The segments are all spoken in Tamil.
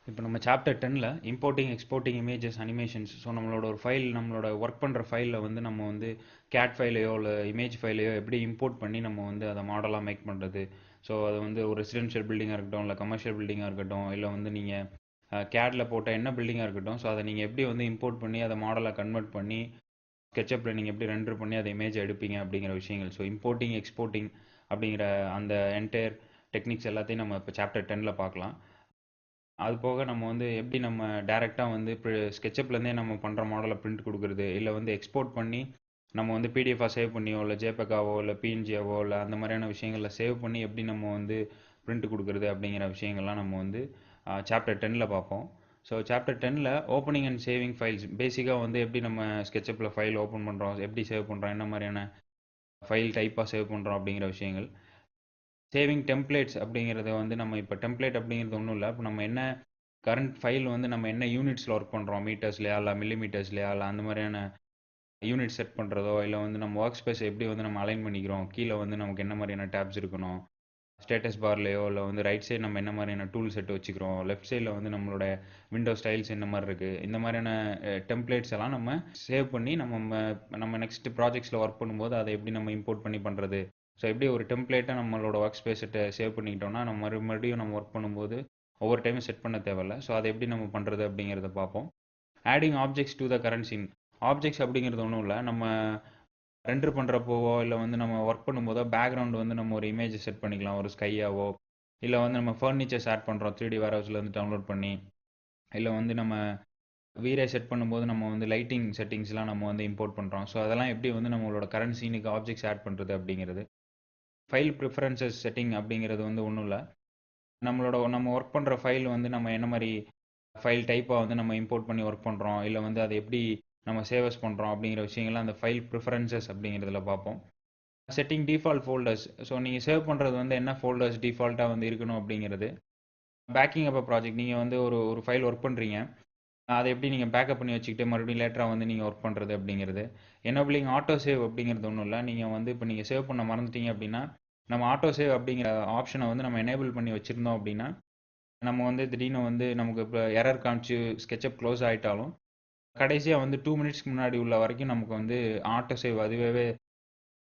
இப்போ நம்ம சாப்டர் 10ல் importing exporting images animations. So நம்மளோட ஒரு ஃபைல், நம்மளோட ஒர்க் பண்ணுற ஃபைலில் வந்து நம்ம வந்து கேட் ஃபைலையோ இல்லை இமேஜ் ஃபைலையோ எப்படி இம்போர்ட் பண்ணி நம்ம வந்து அதை மாடலாக மேக் பண்ணுறது. ஸோ அது வந்து ஒரு ரெசிடென்ஷியல் பில்டிங்காக இருக்கட்டும், இல்லை கமர்ஷியல் பில்டிங்காக இருக்கட்டும், இல்லை வந்து நீங்கள் கேடில் போட்ட என்ன பில்டிங்காக இருக்கட்டும், ஸோ அதை நீங்கள் எப்படி வந்து இம்போர்ட் பண்ணி அதை மாடலாக கன்வெர்ட் பண்ணி ஸ்கெட்சப்பில் நீங்கள் எப்படி ரெண்டர் பண்ணி அதை இமேஜ் எடுப்பீங்க அப்படிங்கிற விஷயங்கள். ஸோ இம்போர்ட்டிங் எக்ஸ்போர்ட்டிங் அப்படிங்கிற அந்த என்டையர் டெக்னிக்ஸ் எல்லாத்தையும் நம்ம இப்போ சாப்டர் 10ல் பார்க்கலாம். அது போக நம்ம வந்து எப்படி நம்ம டைரெக்டாக வந்து இப்போ ஸ்கெட்சப்லேருந்தே நம்ம பண்ணுற மாடலை பிரிண்ட் கொடுக்குறது, இல்லை வந்து எக்ஸ்போர்ட் பண்ணி நம்ம வந்து பிடிஎஃபாக சேவ் பண்ணியோ, இல்லை ஜேபெக்காவோ, இல்லை பிஎன்ஜியாவோ, இல்லை அந்த மாதிரியான விஷயங்களில் சேவ் பண்ணி எப்படி நம்ம வந்து பிரிண்ட் கொடுக்குறது அப்படிங்கிற விஷயங்கள்லாம் நம்ம வந்து சாப்டர் 10ல் பார்ப்போம். ஸோ சாப்டர் 10ல் ஓப்பனிங் அண்ட் சேவிங் ஃபைல்ஸ், பேசிக்காக வந்து எப்படி நம்ம ஸ்கெட்சப்பில் ஃபைல் ஓப்பன் பண்ணுறோம், எப்படி சேவ் பண்ணுறோம், என்ன மாதிரியான ஃபைல் டைப்பாக சேவ் பண்ணுறோம் அப்படிங்கிற விஷயங்கள். சேவிங் டெம்ப்ளேட்ஸ் அப்படிங்கிறத வந்து நம்ம இப்போ டெம்ப்ளேட் அப்படிங்கிறது ஒன்றும் இல்லை. இப்போ நம்ம என்ன கரண்ட் ஃபைல் வந்து நம்ம என்ன யூனிட்ஸில் ஒர்க் பண்ணுறோம், மீட்டர்ஸ்லையா இல்லை மில்லிமீட்டர்ஸ்லையா இல்லை அந்த மாதிரியான யூனிட் செட் பண்ணுறதோ, இல்லை வந்து நம்ம ஒர்க் ஸ்பேஸ் எப்படி வந்து நம்ம அலைன் பண்ணிக்கிறோம், கீழே வந்து நமக்கு என்ன மாதிரியான டேப்ஸ் இருக்கணும், ஸ்டேட்டஸ் பார்லையோ இல்லை வந்து ரைட் சைடு நம்ம என்ன மாதிரியான டூல் செட் வச்சுக்கிறோம், லெஃப்ட் சைடில் வந்து நம்மளோட விண்டோ ஸ்டைல்ஸ் என்ன மாதிரி இருக்குது, இந்த மாதிரியான டெம்ப்ளேட்ஸ் எல்லாம் நம்ம சேவ் பண்ணி நம்ம நெக்ஸ்ட் ப்ராஜெக்ட்ஸில் ஒர்க் பண்ணும்போது அதை எப்படி நம்ம இம்போர்ட் பண்ணி பண்ணுறது. ஸோ எப்படி ஒரு டெம்ப்ளேட்டை நம்மளோட ஒர்க் ஸ்பேஸை சேவ் பண்ணிக்கிட்டோம்னா நம்ம மறுபடியும் நம்ம ஒர்க் பண்ணும்போது ஒவ்வொரு டைமும் செட் பண்ண தேவையில்ல. ஸோ அதை எப்படி நம்ம பண்ணுறது அப்படிங்கிறத பார்ப்போம். Adding objects to the current scene. Objects அப்படிங்கிறது ஒன்றும் இல்லை. நம்ம ரெண்டர் பண்ணுறப்போவோ இல்லை வந்து நம்ம ஒர்க் பண்ணும்போதோ பேக்ரவுண்ட் வந்து நம்ம ஒரு இமேஜ் செட் பண்ணிக்கலாம், ஒரு ஸ்கையாவோ, இல்லை வந்து நம்ம ஃபர்னிச்சர்ஸ் ஆட் பண்ணுறோம் 3D வேர்ஹவுஸில் வந்து டவுன்லோட் பண்ணி, இல்லை வந்து நம்ம வீரே செட் பண்ணும்போது நம்ம வந்து லைட்டிங் செட்டிங்ஸ்லாம் நம்ம வந்து இம்போர்ட் பண்ணுறோம். ஸோ அதெல்லாம் எப்படி வந்து நம்மளோட கரண்ட் சீனுக்கு ஆப்ஜெக்ட்ஸ் ஆட் பண்ணுறது அப்படிங்கிறது. ஃபைல் ப்ரிஃபரன்சஸ் செட்டிங் அப்படிங்கிறது வந்து ஒன்றும் இல்லை. நம்ம ஒர்க் பண்ணுற ஃபைல் வந்து நம்ம என்ன மாதிரி ஃபைல் டைப்பாக வந்து நம்ம இம்போர்ட் பண்ணி ஒர்க் பண்ணுறோம், இல்லை வந்து அதை எப்படி நம்ம சேவஸ் பண்ணுறோம் அப்படிங்கிற விஷயங்கள்லாம் அந்த ஃபைல் ப்ரிஃபரன்சஸ் அப்படிங்கிறதுல பார்ப்போம். Setting default folders. ஸோ நீங்கள் சேவ் பண்ணுறது வந்து என்ன ஃபோல்டர்ஸ் டிஃபால்ட்டாக வந்து இருக்கணும் அப்படிங்கிறது. பேக்கிங் அப் ப்ராஜெக்ட், நீங்கள் வந்து ஒரு ஒரு ஃபைல் ஒர்க் பண்ணுறீங்க, அதை எப்படி நீங்கள் பேக்கப் பண்ணி வச்சுக்கிட்டு மறுபடியும் லேட்டராக வந்து நீங்கள் ஒர்க் பண்ணுறது அப்படிங்கிறது. எனேபிளிங் ஆட்டோ சேவ் அப்படிங்கிறது ஒன்றும் இல்லை. நீங்கள் வந்து இப்போ நீங்கள் சேவ் பண்ண மறந்துட்டீங்க அப்படின்னா, நம்ம ஆட்டோ சேவ் அப்படிங்கிற ஆப்ஷனை வந்து நம்ம எனேபிள் பண்ணி வச்சுருந்தோம் அப்படின்னா, நம்ம வந்து திடீர்னு வந்து நமக்கு இப்போ எரர் காமிச்சு ஸ்கெட்சப் க்ளோஸ் ஆகிட்டாலும் கடைசியாக வந்து 2 மினிட்ஸ்க்கு முன்னாடி உள்ள வரைக்கும் நமக்கு வந்து ஆட்டோ சேவ் அதுவே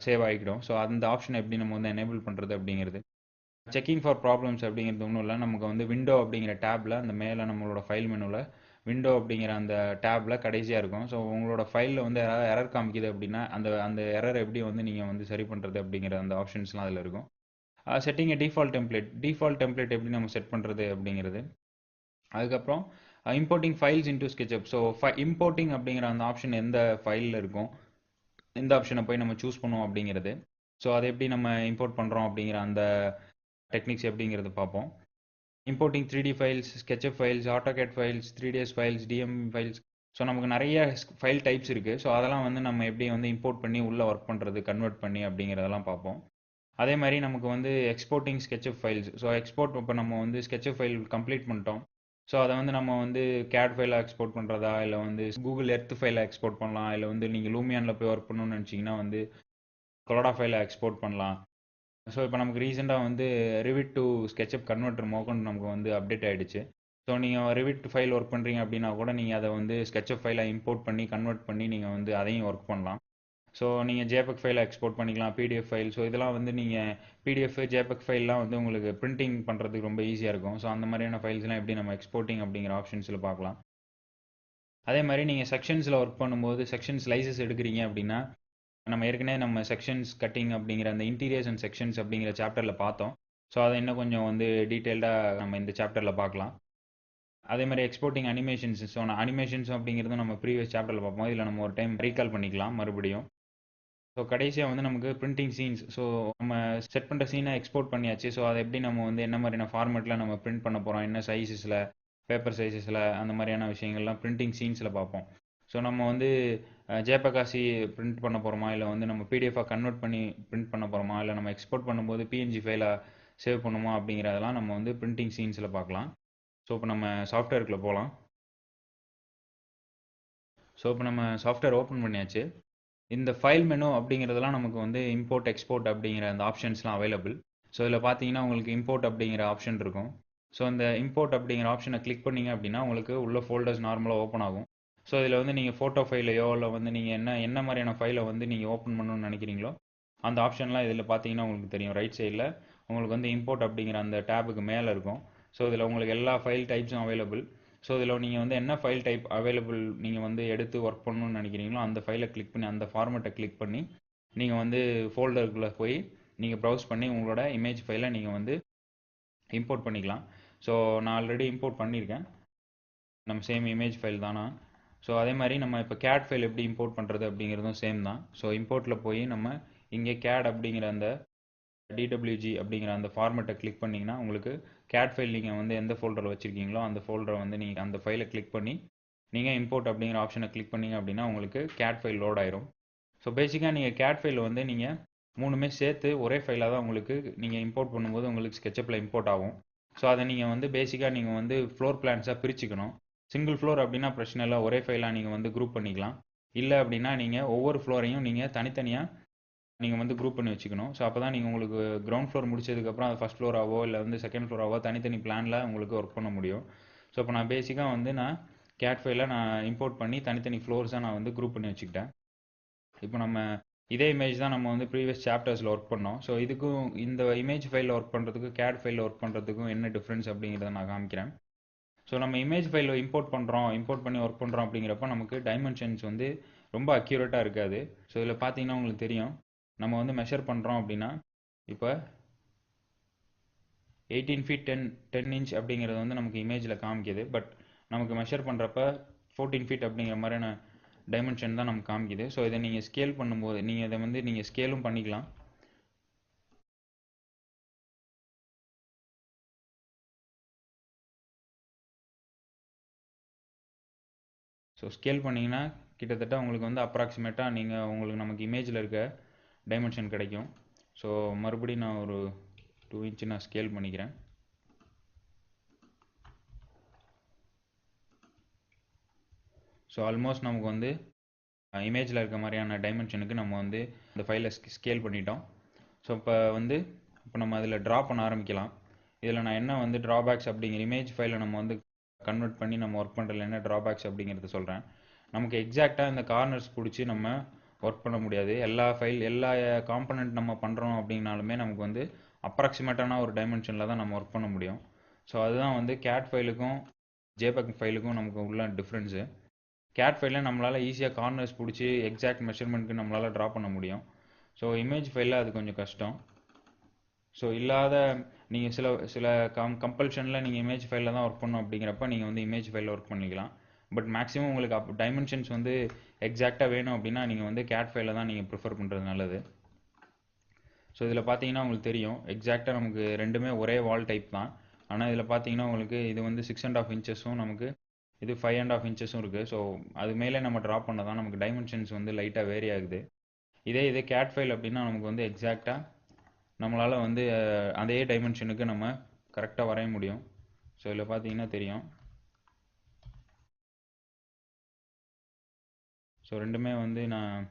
சேவ் ஆகிக்கிடும். ஸோ அந்த ஆப்ஷனை எப்படி நம்ம வந்து எனேபிள் பண்ணுறது அப்படிங்கிறது. செக்கிங் ஃபார் ப்ராப்ளம்ஸ் அப்படிங்கிறது ஒன்றும் இல்லை. நமக்கு வந்து விண்டோ அப்படிங்கிற டேப்பில் அந்த மேலே நம்மளோட ஃபைல் மெனுவில் விண்டோ அப்படிங்கிற அந்த டேப்பில் கடைசியாக இருக்கும். ஸோ உங்களோட ஃபைலில் வந்து யாராவது எரர் காமிக்குது அப்படின்னா அந்த அந்த எரர் எப்படி வந்து நீங்கள் வந்து சரி பண்ணுறது அப்படிங்கிற அந்த ஆப்ஷன்ஸ்லாம் அதில் இருக்கும். செட்டிங் டிஃபால்ட் டெம்ப்ளேட் எப்படி நம்ம செட் பண்ணுறது அப்படிங்கிறது. அதுக்கப்புறம் importing files into SketchUp. So importing அப்படிங்கிற அந்த ஆப்ஷன் எந்த ஃபைலில் இருக்கும், இந்த ஆப்ஷனை போய் நம்ம சூஸ் பண்ணுவோம் அப்படிங்கிறது. ஸோ அதை எப்படி நம்ம இம்போர்ட் பண்ணுறோம் அப்படிங்கிற அந்த டெக்னிக்ஸ் எப்படிங்கிறது பார்ப்போம். Importing 3D files, SketchUp files, AutoCAD files, 3ds files, DM files. So நமக்கு நிறைய ஃபைல் டைப்ஸ் இருக்குது. ஸோ அதெல்லாம் வந்து நம்ம எப்படி வந்து இம்போர்ட் பண்ணி உள்ளே ஒர்க் பண்ணுறது, கன்வெர்ட் பண்ணி அப்படிங்கிறதெல்லாம் பார்ப்போம். அதே மாதிரி நமக்கு வந்து exporting SketchUp files. So export இப்போ நம்ம வந்து ஸ்கெட்சப் ஃபைல் கம்ப்ளீட் பண்ணிட்டோம். ஸோ அதை வந்து நம்ம வந்து கேட் ஃபைலாக எக்ஸ்போர்ட் பண்ணுறதா, இல்லை வந்து கூகுள் எர்த் ஃபைலாக எக்ஸ்போர்ட் பண்ணலாம், இல்லை வந்து நீங்கள் லூமியானில் போய் ஒர்க் பண்ணணும்னு நினச்சிங்கன்னா வந்து கொலடா ஃபைலாக எக்ஸ்போர்ட் பண்ணலாம். ஸோ இப்போ நமக்கு ரீசெண்டாக வந்து ரிவிட் டு ஸ்கெட்சப் கன்வெர்ட்டர் மோகன் நமக்கு வந்து அப்டேட் ஆகிடுச்சு. ஸோ நீங்கள் ரிவிட் ஃபைல் ஒர்க் பண்ணுறீங்க அப்படின்னா கூட நீங்கள் அதை வந்து ஸ்கெட்சப் ஃபைலாக இம்போர்ட் பண்ணி கன்வெர்ட் பண்ணி நீங்கள் வந்து அதையும் ஒர்க் பண்ணலாம். ஸோ நீங்கள் ஜேபெக் ஃபைலை எக்ஸ்போர்ட் பண்ணிக்கலாம், பிடிஎஃப் ஃபைல். ஸோ இதெல்லாம் வந்து நீங்கள் பிடிஎஃப், ஜேபெக் ஃபைல்லாம் வந்து உங்களுக்கு பிரிண்டிங் பண்ணுறதுக்கு ரொம்ப ஈஸியாக இருக்கும். ஸோ அந்த மாதிரியான ஃபைல்ஸ்லாம் எப்படி நம்ம எக்ஸ்போர்ட்டிங் அப்படிங்கிற ஆப்ஷன்ஸில் பார்க்கலாம். அதே மாதிரி நீங்கள் செக்ஷன்ஸில் ஒர்க் பண்ணும்போது செக்ஷன் ஸ்லைசஸ் எடுக்கிறீங்க அப்படின்னா, நம்ம செக்ஷன்ஸ் கட்டிங் அப்படிங்கிற அந்த இன்டீரியர்ஸ் அண்ட் செக்ஷன்ஸ் அப்படிங்கிற சாப்டரில் பார்த்தோம். ஸோ அதை இன்னும் கொஞ்சம் வந்து டீட்டெயில்டாக நம்ம இந்த சாப்டரில் பார்க்கலாம். அதே மாதிரி எக்ஸ்போர்ட்டிங் அனிமேஷன்ஸ். ஸோ அனிமேஷன்ஸ் அப்படிங்கிறது நம்ம ப்ரீவியஸ் சாப்டரில் பார்ப்போம். இதில் நம்ம ஒரு டைம் ரீகால் பண்ணிக்கலாம் மறுபடியும். ஸோ கடைசியாக வந்து நமக்கு பிரிண்டிங் சீன்ஸ். ஸோ நம்ம செட் பண்ணுற சீனை எக்ஸ்போர்ட் பண்ணியாச்சு. ஸோ அதை எப்படி நம்ம வந்து என்ன மாதிரியான ஃபார்மேட்டில் நம்ம பிரிண்ட் பண்ண போகிறோம், என்ன சைஸஸில், பேப்பர் சைஸஸில், அந்த மாதிரியான விஷயங்கள்லாம் பிரிண்டிங் சீன்ஸில் பார்ப்போம். ஸோ நம்ம வந்து ஜேபகாசி பிரிண்ட் பண்ண போகிறோமா, இல்லை வந்து நம்ம பிடிஎஃபாக கன்வெர்ட் பண்ணி பிரிண்ட் பண்ண போகிறோமா, இல்லை நம்ம எக்ஸ்போர்ட் பண்ணும்போது பிஎன்ஜி ஃபைலாக சேவ் பண்ணுமா அப்படிங்கிறதெல்லாம் நம்ம வந்து பிரிண்டிங் சீன்ஸில் பார்க்கலாம். ஸோ இப்போ நம்ம சாஃப்ட்வேருக்குள்ளே போகலாம். ஸோ இப்போ நம்ம சாஃப்ட்வேர் ஓப்பன் பண்ணியாச்சு. இந்த ஃபைல் மெனு அப்படிங்கிறதெல்லாம் நமக்கு வந்து இம்போர்ட் எக்ஸ்போர்ட் அப்படிங்கிற அந்த ஆப்ஷன்ஸ்லாம் அவைலபிள். ஸோ இதில் பார்த்தீங்கன்னா உங்களுக்கு இம்போர்ட் அப்படிங்கிற ஆப்ஷன் இருக்கும். ஸோ இந்த இம்போர்ட் அப்படிங்கிற ஆப்ஷனை கிளிக் பண்ணீங்க அப்படின்னா உங்களுக்கு உள்ள ஃபோல்டர்ஸ் நார்மலாக ஓப்பன் ஆகும். ஸோ இதில் வந்து நீங்கள் ஃபோட்டோ ஃபைலையோ இல்லை வந்து நீங்கள் என்ன மாதிரியான ஃபைலை வந்து நீங்கள் ஓப்பன் பண்ணணும்னு நினைக்கிறீங்களோ அந்த ஆப்ஷன்லாம் இதில் பார்த்தீங்கன்னா உங்களுக்கு தெரியும். ரைட் சைடில் உங்களுக்கு வந்து இம்போர்ட் அப்படிங்கிற அந்த டேபுக்கு மேலே இருக்கும். ஸோ இதில் உங்களுக்கு எல்லா ஃபைல் டைப்ஸும் அவைலபிள். ஸோ இதில் நீங்கள் வந்து என்ன ஃபைல் டைப் அவைலபிள் நீங்கள் வந்து எடுத்து ஒர்க் பண்ணணும்னு நினைக்கிறீங்களோ அந்த ஃபைலை கிளிக் பண்ணி அந்த ஃபார்மேட்டை கிளிக் பண்ணி நீங்கள் வந்து ஃபோல்டருக்குள்ளே போய் நீங்கள் ப்ரௌஸ் பண்ணி உங்களோட இமேஜ் ஃபைலை நீங்கள் வந்து இம்போர்ட் பண்ணிக்கலாம். ஸோ நான் ஆல்ரெடி இம்போர்ட் பண்ணியிருக்கேன். நம்ம சேம் இமேஜ் ஃபைல் தானா. ஸோ அதே மாதிரி நம்ம இப்போ கேட் ஃபைல் எப்படி இம்போர்ட் பண்ணுறது அப்படிங்கிறதும் சேம் தான். ஸோ இம்போர்ட்டில் போய் நம்ம இங்கே கேட் அப்படிங்கிற அந்த DWG அப்படிங்கிற அந்த ஃபார்மேட்டை கிளிக் பண்ணிங்கன்னா உங்களுக்கு கேட் ஃபைல் நீங்கள் வந்து எந்த ஃபோல்டரில் வச்சுருக்கீங்களோ அந்த ஃபோல்டரை வந்து நீங்கள் அந்த ஃபைலை கிளிக் பண்ணி நீங்கள் இம்போர்ட் அப்படிங்கிற ஆப்ஷனை கிளிக் பண்ணிங்க அப்படின்னா உங்களுக்கு கேட் ஃபைல் லோட் ஆயிரும். ஸோ பேசிக்காக நீங்கள் கேட் ஃபைல் வந்து நீங்கள் மூணுமே சேர்த்து ஒரே ஃபைலாக தான் உங்களுக்கு நீங்கள் இம்போர்ட் பண்ணும்போது உங்களுக்கு ஸ்கெட்சப்பில் இம்போர்ட் ஆகும். ஸோ அதை நீங்கள் வந்து பேசிக்காக நீங்கள் வந்து ஃப்ளோர் பிளான்ஸாக பிரிச்சுக்கணும். சிங்கிள் ஃப்ளோர் அப்படின்னா பிரச்சனை இல்லை, ஒரே ஃபைலாக நீங்கள் வந்து குரூப் பண்ணிக்கலாம். இல்லை அப்படின்னா நீங்கள் ஒவ்வொரு ஃப்ளோரையும் நீங்கள் தனித்தனியாக நீங்கள் வந்து குரூப் பண்ணி வச்சுக்கணும். ஸோ அப்போ தான் நீங்கள் உங்களுக்கு கிரவுண்ட் ஃப்ளோர் முடிச்சதுக்கப்புறம் அது ஃபஸ்ட் ஃப்ளோராவோ இல்லை வந்து செகண்ட் ஃப்ளோராவோ தனித்தனி பிளானில் உங்களுக்கு ஒர்க் பண்ண முடியும். ஸோ இப்போ நான் பேசிக்காக வந்து நான் கேட் ஃபைலை நான் இம்போர்ட் பண்ணி தனித்தனி ஃப்ளோர்ஸாக நான் வந்து குரூப் பண்ணி வச்சுக்கிட்டேன். இப்போ நம்ம இதே இமேஜ் தான் நம்ம வந்து ப்ரீவியஸ் சாப்டர்ஸில் ஒர்க் பண்ணோம். ஸோ இதுக்கும் இந்த இமேஜ் ஃபைலில் ஒர்க் பண்ணுறதுக்கும் கேட் ஃபைலில் ஒர்க் பண்ணுறதுக்கும் என்ன டிஃப்ரென்ஸ் அப்படிங்கிறத நான் காமிக்கிறேன். ஸோ நம்ம இமேஜ் ஃபைலில் இம்போர்ட் பண்ணி ஒர்க் பண்ணுறோம் அப்படிங்கிறப்ப நமக்கு டைமென்ஷன்ஸ் வந்து ரொம்ப அக்யூரேட்டாக இருக்காது. ஸோ இதில் பார்த்தீங்கன்னா உங்களுக்கு தெரியும், நம்ம வந்து மெஷர் பண்ணுறோம் அப்படின்னா இப்போ 18 ஃபீட் 10 இன்ச் அப்படிங்கிறது வந்து நமக்கு இமேஜில் காமிக்குது. பட் நமக்கு மெஷர் பண்ணுறப்ப 14 ஃபீட் அப்படிங்கிற மாதிரியான டைமென்ஷன் தான் நமக்கு காமிக்குது. ஸோ இதை நீங்கள் ஸ்கேல் பண்ணும்போது நீங்கள் இதை வந்து நீங்கள் ஸ்கேலும் பண்ணிக்கலாம். ஸோ ஸ்கேல் பண்ணிங்கன்னா கிட்டத்தட்ட உங்களுக்கு வந்து அப்ராக்சிமேட்டாக உங்களுக்கு நமக்கு இமேஜில் இருக்க டைமென்ஷன் கிடைக்கும். ஸோ மறுபடியும் நான் ஒரு 2 இன்ச்சு நான் ஸ்கேல் பண்ணிக்கிறேன். ஸோ ஆல்மோஸ்ட் நமக்கு வந்து இமேஜில் இருக்க மாதிரியான டைமென்ஷனுக்கு நம்ம வந்து இந்த ஃபைலை ஸ்கேல் பண்ணிட்டோம். ஸோ இப்போ நம்ம அதில் ட்ரா பண்ண ஆரம்பிக்கலாம். இதில் நான் என்ன வந்து ட்ராபேக்ஸ் அப்படிங்கிற இமேஜ் ஃபைலை நம்ம வந்து கன்வெர்ட் பண்ணி நம்ம ஒர்க் பண்ணுறதுல என்ன ட்ராபேக்ஸ் அப்படிங்கிறத சொல்கிறேன். நமக்கு எக்ஸாக்டாக இந்த கார்னர்ஸ் பிடிச்சி நம்ம ஒர்க் பண்ண முடியாது. எல்லா காம்பனண்ட் நம்ம பண்ணுறோம் அப்படின்னாலுமே நமக்கு வந்து அப்ராக்சிமேட்டான ஒரு டைமென்ஷனில் தான் நம்ம ஒர்க் பண்ண முடியும். ஸோ அதுதான் வந்து கேட் ஃபைலுக்கும் ஜேபக் ஃபைலுக்கும் நமக்கு உள்ள டிஃப்ரென்ஸு. கேட் ஃபைலில் நம்மளால் ஈஸியாக கார்னர்ஸ் பிடிச்சி எக்ஸாக்ட் மெஷர்மெண்ட்டுக்கு நம்மளால் ட்ரா பண்ண முடியும். ஸோ இமேஜ் ஃபைலில் அது கொஞ்சம் கஷ்டம். ஸோ நீங்கள் சில கம்பல்ஷனில் நீங்கள் இமேஜ் ஃபைலில் தான் ஒர்க் பண்ணணும் அப்படிங்கிறப்ப நீங்கள் வந்து இமேஜ் ஃபைலில் ஒர்க் பண்ணிக்கலாம். பட் மேக்ஸிமம் உங்களுக்கு டைமென்ஷன்ஸ் வந்து எக்ஸாக்டாக வேணும் அப்படின்னா நீங்கள் வந்து கேட் ஃபைலில் தான் நீங்கள் ப்ரிஃபர் பண்ணுறது நல்லது. ஸோ இதில் பார்த்தீங்கன்னா உங்களுக்கு தெரியும், எக்ஸாக்டாக நமக்கு ரெண்டுமே ஒரே வால் டைப் தான். ஆனால் இதில் பார்த்தீங்கன்னா உங்களுக்கு இது வந்து 6.5 இன்ச்சஸும் நமக்கு இது 5.5 இன்ச்சஸும் இருக்குது. ஸோ அது மேலே நம்ம ட்ரா பண்ண தான் நமக்கு டைமென்ஷன்ஸ் வந்து லைட்டாக வேரி ஆகுது. இதே கேட் ஃபைல் அப்படின்னா நமக்கு வந்து எக்ஸாக்டாக நம்மளால் வந்து அதே டைமென்ஷனுக்கு நம்ம கரெக்டாக வரைய முடியும். ஸோ இதில் பார்த்தீங்கன்னா தெரியும். ஸோ ரெண்டுமே வந்து நான்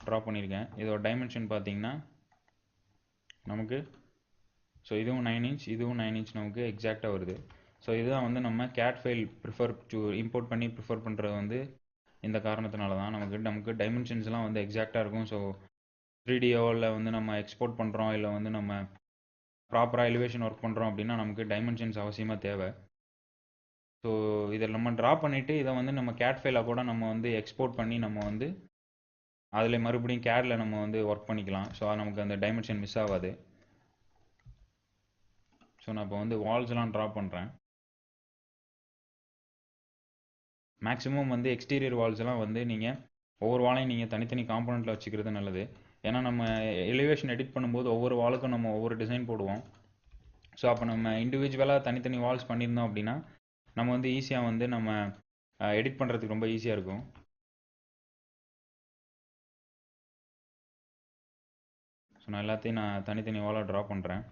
ட்ரா பண்ணியிருக்கேன். இதோட டைமென்ஷன் பார்த்தீங்கன்னா நமக்கு இதுவும் 9 இன்ச் இதுவும் 9 இன்ச் நமக்கு எக்ஸாக்டாக வருது. ஸோ இதுதான் வந்து நம்ம கேட் ஃபைல் இம்போர்ட் பண்ணி ப்ரிஃபர் பண்ணுறது வந்து இந்த காரணத்தினால தான் நமக்கு டைமென்ஷன்ஸ்லாம் வந்து எக்ஸாக்டாக இருக்கும். ஸோ 3Dஓவில் வந்து நம்ம எக்ஸ்போர்ட் பண்ணுறோம் இல்லை வந்து நம்ம ப்ராப்பராக எலிவேஷன் ஒர்க் பண்ணுறோம் அப்படின்னா நமக்கு டைமென்ஷன்ஸ் அவசியமாக தேவை. ஸோ இதை நம்ம ட்ரா பண்ணிவிட்டு இதை வந்து நம்ம கேட் ஃபைலாக கூட நம்ம வந்து எக்ஸ்போர்ட் பண்ணி நம்ம வந்து அதில் மறுபடியும் கேடில் நம்ம வந்து ஒர்க் பண்ணிக்கலாம். ஸோ நமக்கு அந்த டைமென்ஷன் மிஸ் ஆகாது. ஸோ நான் இப்போ வந்து வால்ஸ்லாம் ட்ரா பண்ணுறேன். மேக்ஸிமம் வந்து எக்ஸ்டீரியர் வால்ஸ்லாம் வந்து நீங்கள் ஒவ்வொரு வாலையும் நீங்கள் தனித்தனி காம்பனண்ட்டில் வச்சுக்கிறது நல்லது. ஏன்னா நம்ம எலிவேஷன் எடிட் பண்ணும்போது ஒவ்வொரு வாலுக்கும் நம்ம ஒவ்வொரு டிசைன் போடுவோம். ஸோ அப்போ நம்ம இண்டிவிஜுவலாக தனித்தனி வால்ஸ் பண்ணியிருந்தோம் அப்படின்னா நம்ம வந்து ஈஸியாக வந்து நம்ம எடிட் பண்ணுறதுக்கு ரொம்ப ஈஸியாக இருக்கும். ஸோ நான் எல்லாத்தையும் தனித்தனி வாலாக ட்ரா பண்ணுறேன்.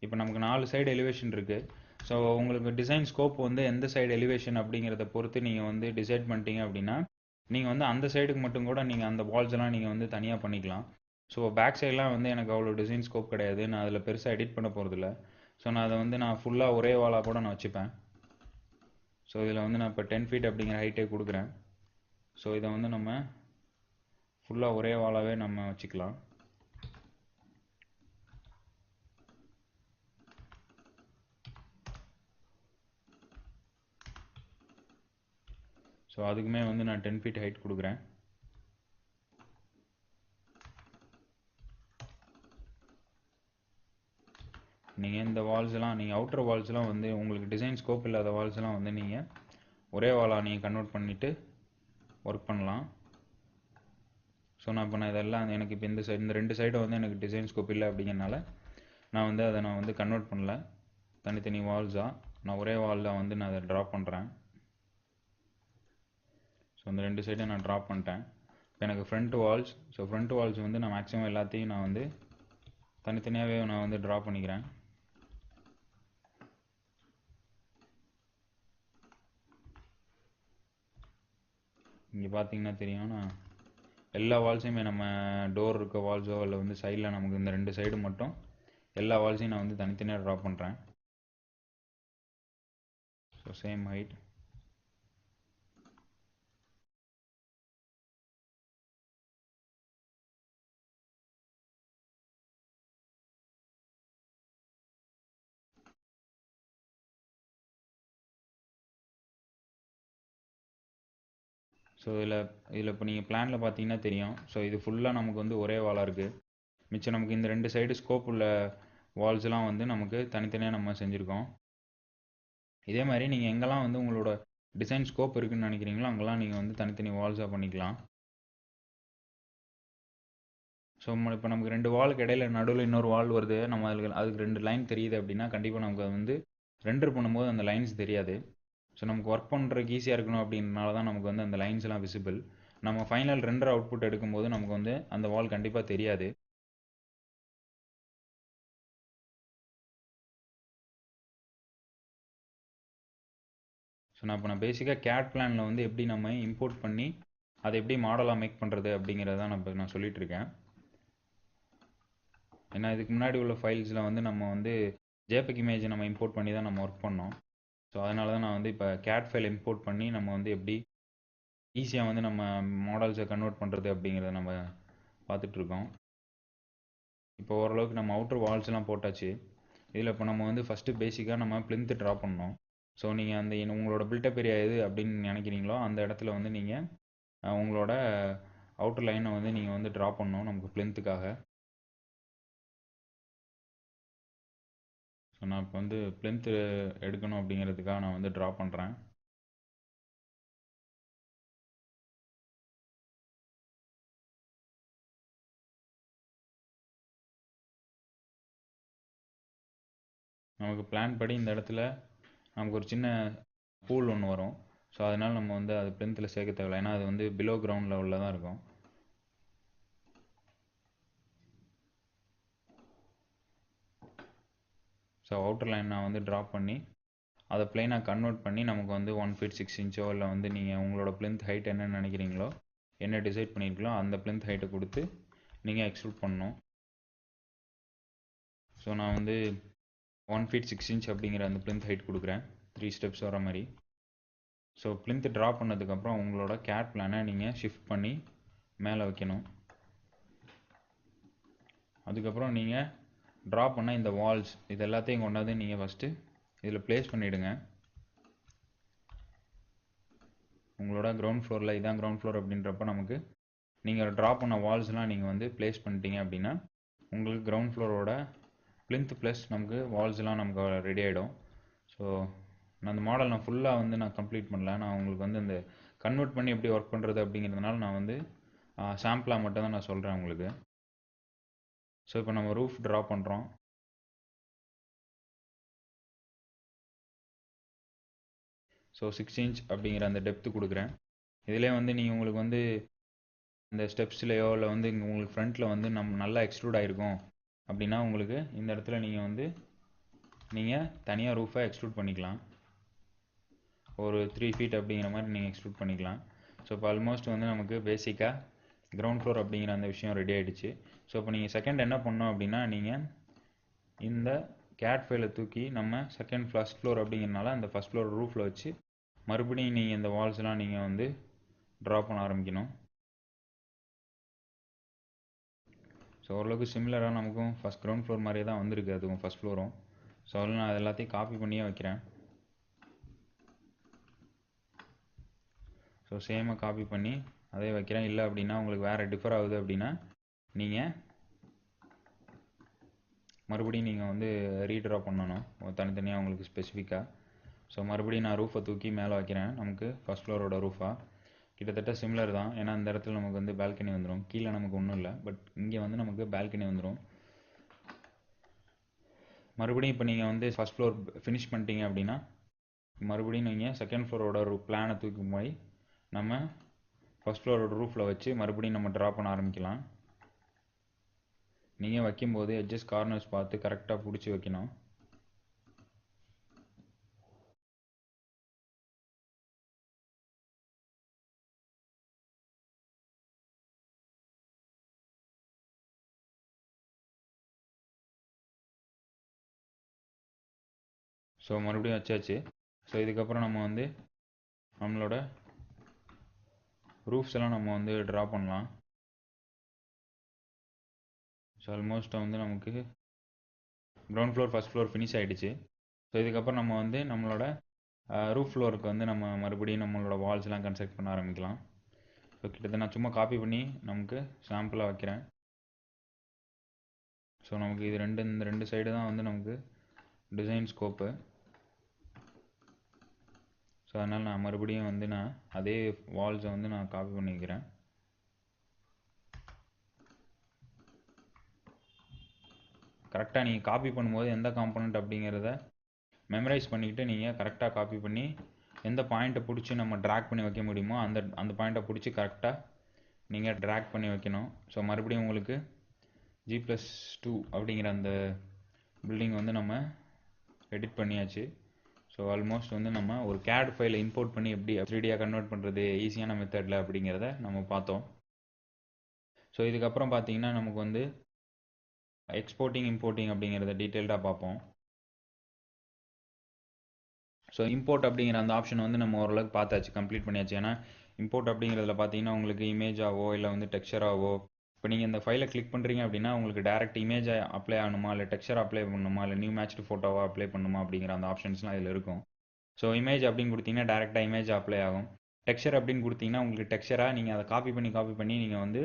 இப்போ நமக்கு 4 சைடு எலிவேஷன் இருக்குது. ஸோ உங்களுக்கு டிசைன் ஸ்கோப் வந்து எந்த சைடு எலிவேஷன் அப்படிங்கிறத பொறுத்து நீங்கள் வந்து டிசைட் பண்ணிட்டீங்க அப்படின்னா நீங்கள் வந்து அந்த சைடுக்கு மட்டும் கூட நீங்கள் அந்த வால்ஸ்லாம் நீங்கள் வந்து தனியாக பண்ணிக்கலாம். ஸோ பேக் சைட்லாம் வந்து எனக்கு அவ்வளோ டிசைன் ஸ்கோப் கிடையாது, நான் அதில் பெருசாக எடிட் பண்ண போகிறதில்ல. ஸோ நான் அதை வந்து நான் ஃபுல்லாக ஒரே வாலாக கூட நான் வச்சுப்பேன். ஸோ இதில் வந்து நான் இப்போ 10 ஃபீட் அப்படிங்கிற ஹைட்டே கொடுக்குறேன். ஸோ இதை வந்து நம்ம ஃபுல்லாக ஒரே வாலாகவே நம்ம வச்சுக்கலாம். ஸோ அதுக்குமே வந்து நான் 10 ஃபீட் ஹைட் கொடுக்குறேன். நீங்கள் இந்த வால்ஸ்லாம் நீங்கள் அவுட்டர் வால்ஸ்லாம் வந்து உங்களுக்கு டிசைன் ஸ்கோப் இல்லாத வால்ஸ்லாம் வந்து நீங்கள் ஒரே வாலாக நீங்கள் கன்வெர்ட் பண்ணிவிட்டு ஒர்க் பண்ணலாம். ஸோ நான் இதெல்லாம் எனக்கு இப்போ இந்த சைடு இந்த 2 சைடும் வந்து எனக்கு டிசைன் ஸ்கோப் இல்லை அப்படிங்கிறனால நான் வந்து அதை நான் வந்து கன்வெர்ட் பண்ணல, தனித்தனி வால்ஸாக நான் ஒரே வாலில் வந்து நான் அதை ட்ரா பண்ணுறேன். ஸோ இந்த 2 சைடும் நான் ட்ரா பண்ணிட்டேன். இப்போ எனக்கு ஃப்ரண்ட் வால்ஸ் வந்து நான் மேக்ஸிமம் எல்லாத்தையும் நான் வந்து தனித்தனியாகவே நான் வந்து ட்ரா பண்ணிக்கிறேன். இங்கே பார்த்தீங்கன்னா தெரியும், நான் எல்லா வால்ஸையுமே நம்ம டோர் இருக்க வால்ஸோ இல்லை வந்து சைடில் நமக்கு இந்த 2 சைடு மட்டும் எல்லா வால்ஸையும் நான் வந்து தனித்தனியாக ட்ரா பண்ணுறேன். So same height. ஸோ இதில் இப்போ நீங்கள் பிளானில் பார்த்தீங்கன்னா தெரியும். ஸோ இது ஃபுல்லாக நமக்கு வந்து ஒரே வாலாக இருக்குது. மிச்சம் நமக்கு இந்த 2 சைடு ஸ்கோப் உள்ள வால்ஸ்லாம் வந்து நமக்கு தனித்தனியாக நம்ம செஞ்சுருக்கோம். இதே மாதிரி நீங்கள் எங்கெல்லாம் வந்து உங்களோட டிசைன் ஸ்கோப் இருக்குதுன்னு நினைக்கிறீங்களோ அங்கெல்லாம் நீங்கள் வந்து தனித்தனி வால்ஸாக பண்ணிக்கலாம். ஸோ இப்போ நமக்கு 2 வாலுக்கு இடையில நடுவில் இன்னொரு வால் வருது, நம்ம அதுக்கு 2 லைன் தெரியுது அப்படின்னா கண்டிப்பாக நமக்கு அது வந்து ரெண்டர் பண்ணும்போது அந்த லைன்ஸ் தெரியாது. ஸோ நமக்கு ஒர்க் பண்ணுறதுக்கு ஈஸியாக இருக்கணும் அப்படின்றனால தான் நமக்கு வந்து அந்த லைன்ஸ்லாம் விசிபிள். நம்ம ஃபைனல் ரெண்டர் அவுட்புட் எடுக்கும்போது நமக்கு வந்து அந்த வால் கண்டிப்பாக தெரியாது. ஸோ நான் பேசிக்காக கேட் பிளானில் வந்து எப்படி நம்ம இம்போர்ட் பண்ணி அதை எப்படி மாடலாக மேக் பண்ணுறது அப்படிங்கிறத நான் சொல்லிட்டு இருக்கேன். ஏன்னா இதுக்கு முன்னாடி உள்ள ஃபைல்ஸில் வந்து நம்ம வந்து ஜேபிக் இமேஜை நம்ம இம்போர்ட் பண்ணி தான் நம்ம ஒர்க் பண்ணோம். ஸோ அதனால தான் நான் வந்து இப்போ கேட் ஃபைல் இம்போர்ட் பண்ணி நம்ம வந்து எப்படி ஈஸியாக வந்து நம்ம மாடல்ஸை கன்வெர்ட் பண்ணுறது அப்படிங்கிறத நம்ம பார்த்துட்ருக்கோம். இப்போ ஓரளவுக்கு நம்ம அவுட்டர் வால்ஸ்லாம் போட்டாச்சு. இதில் இப்போ நம்ம வந்து ஃபஸ்ட்டு பேசிக்காக நம்ம பிளிந்த் ட்ரா பண்ணோம். ஸோ நீங்கள் அந்த உங்களோட பில்டப் ஏரியா எது அப்படின்னு நினைக்கிறீங்களோ அந்த இடத்துல வந்து நீங்கள் உங்களோட அவுட்டர் லைனை வந்து நீங்கள் வந்து ட்ரா பண்ணணும் நமக்கு பிளிந்த்துக்காக. ஸோ நான் இப்போ வந்து பிளிந்த் எடுக்கணும் அப்படிங்கிறதுக்காக நான் வந்து ட்ரா பண்ணுறேன். நமக்கு பிளான் படி இந்த இடத்துல நமக்கு ஒரு சின்ன பூல் ஒன்று வரும். ஸோ அதனால் நம்ம வந்து அது பிளிந்தில் சேர்க்க தேவையில்லை, ஏன்னா அது வந்து பிலோ கிரவுண்ட் லெவலில் தான் இருக்கும். ஸோ அவுட்டர் லைன் நான் வந்து ட்ரா பண்ணி அதை பிளெயினாக கன்வெர்ட் பண்ணி நமக்கு வந்து 1 ஃபீட் 6 இன்ச்சோ இல்லை வந்து நீங்கள் உங்களோட பிளிந்த் ஹைட் என்னென்னு நினைக்கிறீங்களோ என்ன டிசைட் பண்ணியிருக்கீங்களோ அந்த பிளிந்த் ஹைட்டை கொடுத்து நீங்கள் எக்ஸ்ட்ரூட் பண்ணணும். ஸோ நான் வந்து 1 ஃபீட் 6 இன்ச் அப்படிங்கிற அந்த பிளிந்த் ஹைட் கொடுக்குறேன், 3 ஸ்டெப்ஸ் வர மாதிரி. ஸோ பிளிந்த் ட்ரா பண்ணதுக்கப்புறம் உங்களோட கேட் பிளானை நீங்கள் ஷிஃப்ட் பண்ணி மேலே வைக்கணும். அதுக்கப்புறம் நீங்கள் ட்ரா பண்ண இந்த வால்ஸ் இது எல்லாத்தையும் கொண்டாந்து நீங்கள் ஃபஸ்ட்டு இதில் ப்ளேஸ் பண்ணிவிடுங்க. உங்களோட கிரவுண்ட் ஃப்ளோரில் இதான் கிரவுண்ட் ஃப்ளோர் அப்படின்றப்ப நமக்கு நீங்கள் ட்ரா பண்ண வால்ஸ்லாம் நீங்கள் வந்து ப்ளேஸ் பண்ணிட்டீங்க அப்படின்னா உங்களுக்கு கிரவுண்ட் ஃப்ளோரோட பிளிந்த் ப்ளஸ் நமக்கு வால்ஸ்லாம் நமக்கு ரெடி ஆகிடும். ஸோ நான் அந்த மாடல் நான் ஃபுல்லாக வந்து நான் கம்ப்ளீட் பண்ணல, நான் உங்களுக்கு வந்து இந்த கன்வெர்ட் பண்ணி எப்படி ஒர்க் பண்ணுறது அப்படிங்கிறதுனால நான் வந்து சாம்பிளாக மட்டும் தான் நான் சொல்கிறேன் உங்களுக்கு. ஸோ இப்போ நம்ம ரூஃப் ட்ரா பண்ணுறோம். ஸோ 6 இன்ச் அப்படிங்கிற அந்த டெப்த்து கொடுக்குறேன். இதிலே வந்து நீங்கள் உங்களுக்கு வந்து இந்த ஸ்டெப்ஸ்லையோ இல்லை வந்து இங்கே உங்களுக்கு ஃப்ரண்ட்டில் வந்து நல்லா எக்ஸ்ட்ரூட் ஆகிருக்கும் அப்படின்னா உங்களுக்கு இந்த இடத்துல நீங்கள் வந்து நீங்கள் தனியாக ரூஃபை எக்ஸ்ட்ரூட் பண்ணிக்கலாம். ஒரு 3 ஃபீட் அப்படிங்கிற மாதிரி நீங்கள் எக்ஸ்ட்ரூட் பண்ணிக்கலாம். ஸோ இப்போ ஆல்மோஸ்ட் வந்து நமக்கு பேசிக்காக கிரவுண்ட் ஃப்ளோர் அப்படிங்கிற அந்த விஷயம் ரெடி ஆகிடுச்சு. ஸோ இப்போ நீங்கள் செகண்ட் என்ன பண்ணணும் அப்படின்னா, நீங்கள் இந்த கேட் ஃபைலை தூக்கி நம்ம செகண்ட் ஃபர்ஸ்ட் ஃப்ளோர் அப்படிங்கிறனால அந்த ஃபர்ஸ்ட் ஃப்ளோர் ரூஃபில் வச்சு மறுபடியும் நீங்கள் இந்த வால்ஸ்லாம் நீங்கள் வந்து ட்ரா பண்ண ஆரம்பிக்கணும். ஸோ ஓரளவுக்கு சிமிலராக நமக்கும் ஃபஸ்ட் கிரவுண்ட் ஃப்ளோர் மாதிரியே தான் வந்திருக்கு அதுவும் ஃபஸ்ட் ஃப்ளோரும். ஸோ அதில் நான் எல்லாத்தையும் காப்பி பண்ணியே வைக்கிறேன். ஸோ சேமாக காப்பி பண்ணி அதே வைக்கிறேன். இல்லை அப்படின்னா உங்களுக்கு வேறு டிஃபர் ஆகுது அப்படின்னா நீங்கள் மறுபடியும் நீங்கள் வந்து ரீட்ரா பண்ணணும் தனித்தனியாக உங்களுக்கு ஸ்பெசிஃபிக்காக. ஸோ மறுபடியும் நான் ரூஃபை தூக்கி மேலே வைக்கிறேன். நமக்கு ஃபஸ்ட் ஃப்ளோரோட ரூஃபாக கிட்டத்தட்ட சிமிலர் தான். ஏன்னா இந்த இடத்துல நமக்கு வந்து பால்கனி வந்துடும். கீழே நமக்கு ஒன்றும் இல்லை, பட் இங்கே வந்து நமக்கு பால்கனி வந்துடும். மறுபடியும் இப்போ நீங்கள் வந்து ஃபஸ்ட் ஃப்ளோர் ஃபினிஷ் பண்ணிட்டீங்க அப்படின்னா மறுபடியும் நீங்கள் செகண்ட் ஃப்ளோரோட ஒரு பிளானை தூக்கி போய் நம்ம ஃபஸ்ட் ஃப்ளோரோட ரூஃபில் வச்சு மறுபடியும் நம்ம ட்ரா பண்ண ஆரம்பிக்கலாம். நீங்கள் வைக்கும்போது எட்ஜஸ் கார்னர்ஸ் பார்த்து கரெக்டாக பிடிச்சி வைக்கணும். ஸோ மறுபடியும் வச்சாச்சு. ஸோ இதுக்கப்புறம் நம்ம வந்து நம்மளோட ரூஃப்ஸ் எல்லாம் நம்ம வந்து ட்ரா பண்ணலாம். ஸோ ஆல்மோஸ்ட் வந்து நமக்கு ground floor first floor finish ஆகிடுச்சு. ஸோ இதுக்கப்புறம் நம்ம வந்து நம்மளோட ரூஃப் ஃப்ளோருக்கு வந்து நம்ம மறுபடியும் நம்மளோட வால்ஸ்லாம் கன்ஸ்ட்ரக்ட் பண்ண ஆரம்பிக்கலாம். ஸோ கிட்டத்தட்ட நான் சும்மா காப்பி பண்ணி நமக்கு சாம்பிளாக வைக்கிறேன். ஸோ நமக்கு இது இந்த ரெண்டு சைடு தான் வந்து நமக்கு டிசைன் ஸ்கோப்பு. ஸோ அதனால் நான் மறுபடியும் வந்து நான் அதே வால்ஸை வந்து நான் காப்பி பண்ணிக்கிறேன். கரெக்டாக நீங்கள் காப்பி பண்ணும்போது எந்த காம்பனண்ட் அப்படிங்கிறத மெமரைஸ் பண்ணிக்கிட்டு நீங்கள் கரெக்டாக காப்பி பண்ணி எந்த பாயிண்ட்டை பிடிச்சி நம்ம ட்ராக் பண்ணி வைக்க முடியுமோ அந்த பாயிண்ட்டை பிடிச்சி கரெக்டாக நீங்கள் ட்ராக் பண்ணி வைக்கணும். ஸோ மறுபடியும் உங்களுக்கு G+2 அப்படிங்கிற அந்த பில்டிங் வந்து நம்ம எடிட் பண்ணியாச்சு. ஸோ ஆல்மோஸ்ட் வந்து நம்ம ஒரு CAD ஃபைலை இம்போர்ட் பண்ணி எப்படி 3Dயாக கன்வெர்ட் பண்ணுறது ஈஸியான மெத்தடில் அப்படிங்கிறத நம்ம பார்த்தோம். ஸோ இதுக்கப்புறம் பார்த்தீங்கன்னா நமக்கு வந்து எக்ஸ்போர்ட்டிங் இம்போர்ட்டிங் அப்படிங்கிறத டீட்டெயில்டாக பார்ப்போம். ஸோ இம்போர்ட் அப்படிங்கிற அந்த ஆப்ஷன் வந்து நம்ம ஓரளவுக்கு பார்த்தாச்சு, கம்ப்ளீட் பண்ணியாச்சு. ஏன்னா இம்போர்ட் அப்படிங்கிறதுல பார்த்தீங்கன்னா உங்களுக்கு இமேஜாவோ இல்லை வந்து டெக்ஸ்சராகவோ இப்போ நீங்கள் இந்த ஃபைலை கிளிக் பண்ணுறீங்க அப்படின்னா உங்களுக்கு டேரக்ட் இமேஜை அப்ளை ஆகணுமா இல்லை டெக்ஸ்சர் அப்ளை பண்ணணுமா இல்லை நியூ மேட்ச்டு ஃபோட்டோவா அப்ளை பண்ணணுமா அப்படிங்கிற அந்த ஆப்ஷன்ஸ்லாம் இதில் இருக்கும். ஸோ இமேஜ் அப்படின்னு கொடுத்தீங்கன்னா டேரெக்டாக இமேஜ் அப்ளை ஆகும். டெக்ஸ்சர் அப்படின்னு கொடுத்தீங்கன்னா உங்களுக்கு டெக்ஸ்சராக நீங்கள் அதை காப்பி பண்ணி நீங்கள் வந்து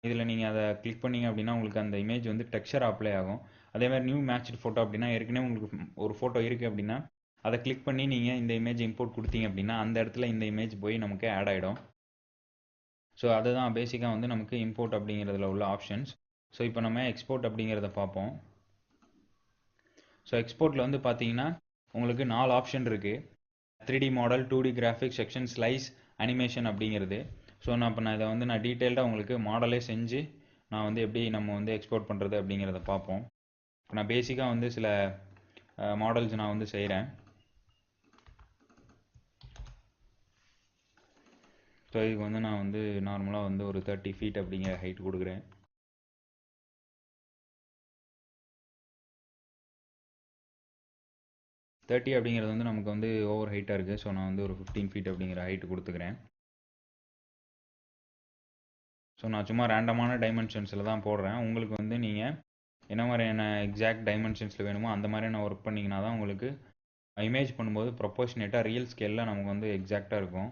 இதில் நீங்கள் அதை கிளிக் பண்ணிங்க அப்படின்னா உங்களுக்கு அந்த இமேஜ் வந்து டெக்ஸ்சர் அப்ளை ஆகும். அதேமாதிரி நியூ மேட்ச்டு ஃபோட்டோ அப்படின்னா ஏற்கனவே உங்களுக்கு ஒரு ஃபோட்டோ இருக்குது அப்படின்னா அதை கிளிக் பண்ணி நீங்கள் இந்த இமேஜ் இம்போர்ட் கொடுத்தீங்க அப்படின்னா அந்த இடத்துல இந்த இமேஜ் போய் நமக்கு ஆட் ஆகிடும். ஸோ அதுதான் பேசிக்காக வந்து நமக்கு இம்போர்ட் அப்படிங்கிறதுல உள்ள ஆப்ஷன்ஸ். ஸோ இப்போ நம்ம எக்ஸ்போர்ட் அப்படிங்கிறத பார்ப்போம். ஸோ எக்ஸ்போர்ட்டில் வந்து பார்த்தீங்கன்னா உங்களுக்கு 4 ஆப்ஷன் இருக்குது. 3D model, 2D graphics, section, slice, animation அப்படிங்கிறது. ஸோ நான் இதை வந்து நான் டீட்டெயில்டாக உங்களுக்கு மாடலே செஞ்சு நான் வந்து எப்படி நம்ம வந்து எக்ஸ்போர்ட் பண்ணுறது அப்படிங்கிறத பார்ப்போம். இப்போ நான் பேசிக்காக வந்து சில மாடல்ஸ் நான் வந்து செய்கிறேன். ஸோ இதுக்கு வந்து நான் வந்து நார்மலாக வந்து ஒரு 30 ஃபீட் அப்படிங்கிற ஹைட் கொடுக்குறேன். தேர்ட்டி அப்படிங்கிறது வந்து நமக்கு வந்து ஓவர் ஹைட்டாக இருக்குது. ஸோ நான் வந்து ஒரு 15 ஃபீட் அப்படிங்கிற ஹைட் கொடுத்துக்கிறேன். ஸோ நான் சும்மா ரேண்டமான டைமென்ஷன்ஸில் தான் போடுறேன். உங்களுக்கு வந்து நீங்கள் என்ன மாதிரியான எக்ஸாக்ட் டைமென்ஷன்ஸில் வேணுமோ அந்த மாதிரியான ஒர்க் பண்ணிங்கன்னா தான் உங்களுக்கு இமேஜ் பண்ணும்போது ப்ரொப்போர்ஷனேட்டாக ரியல் ஸ்கேலில் நமக்கு வந்து எக்ஸாக்டாக இருக்கும்.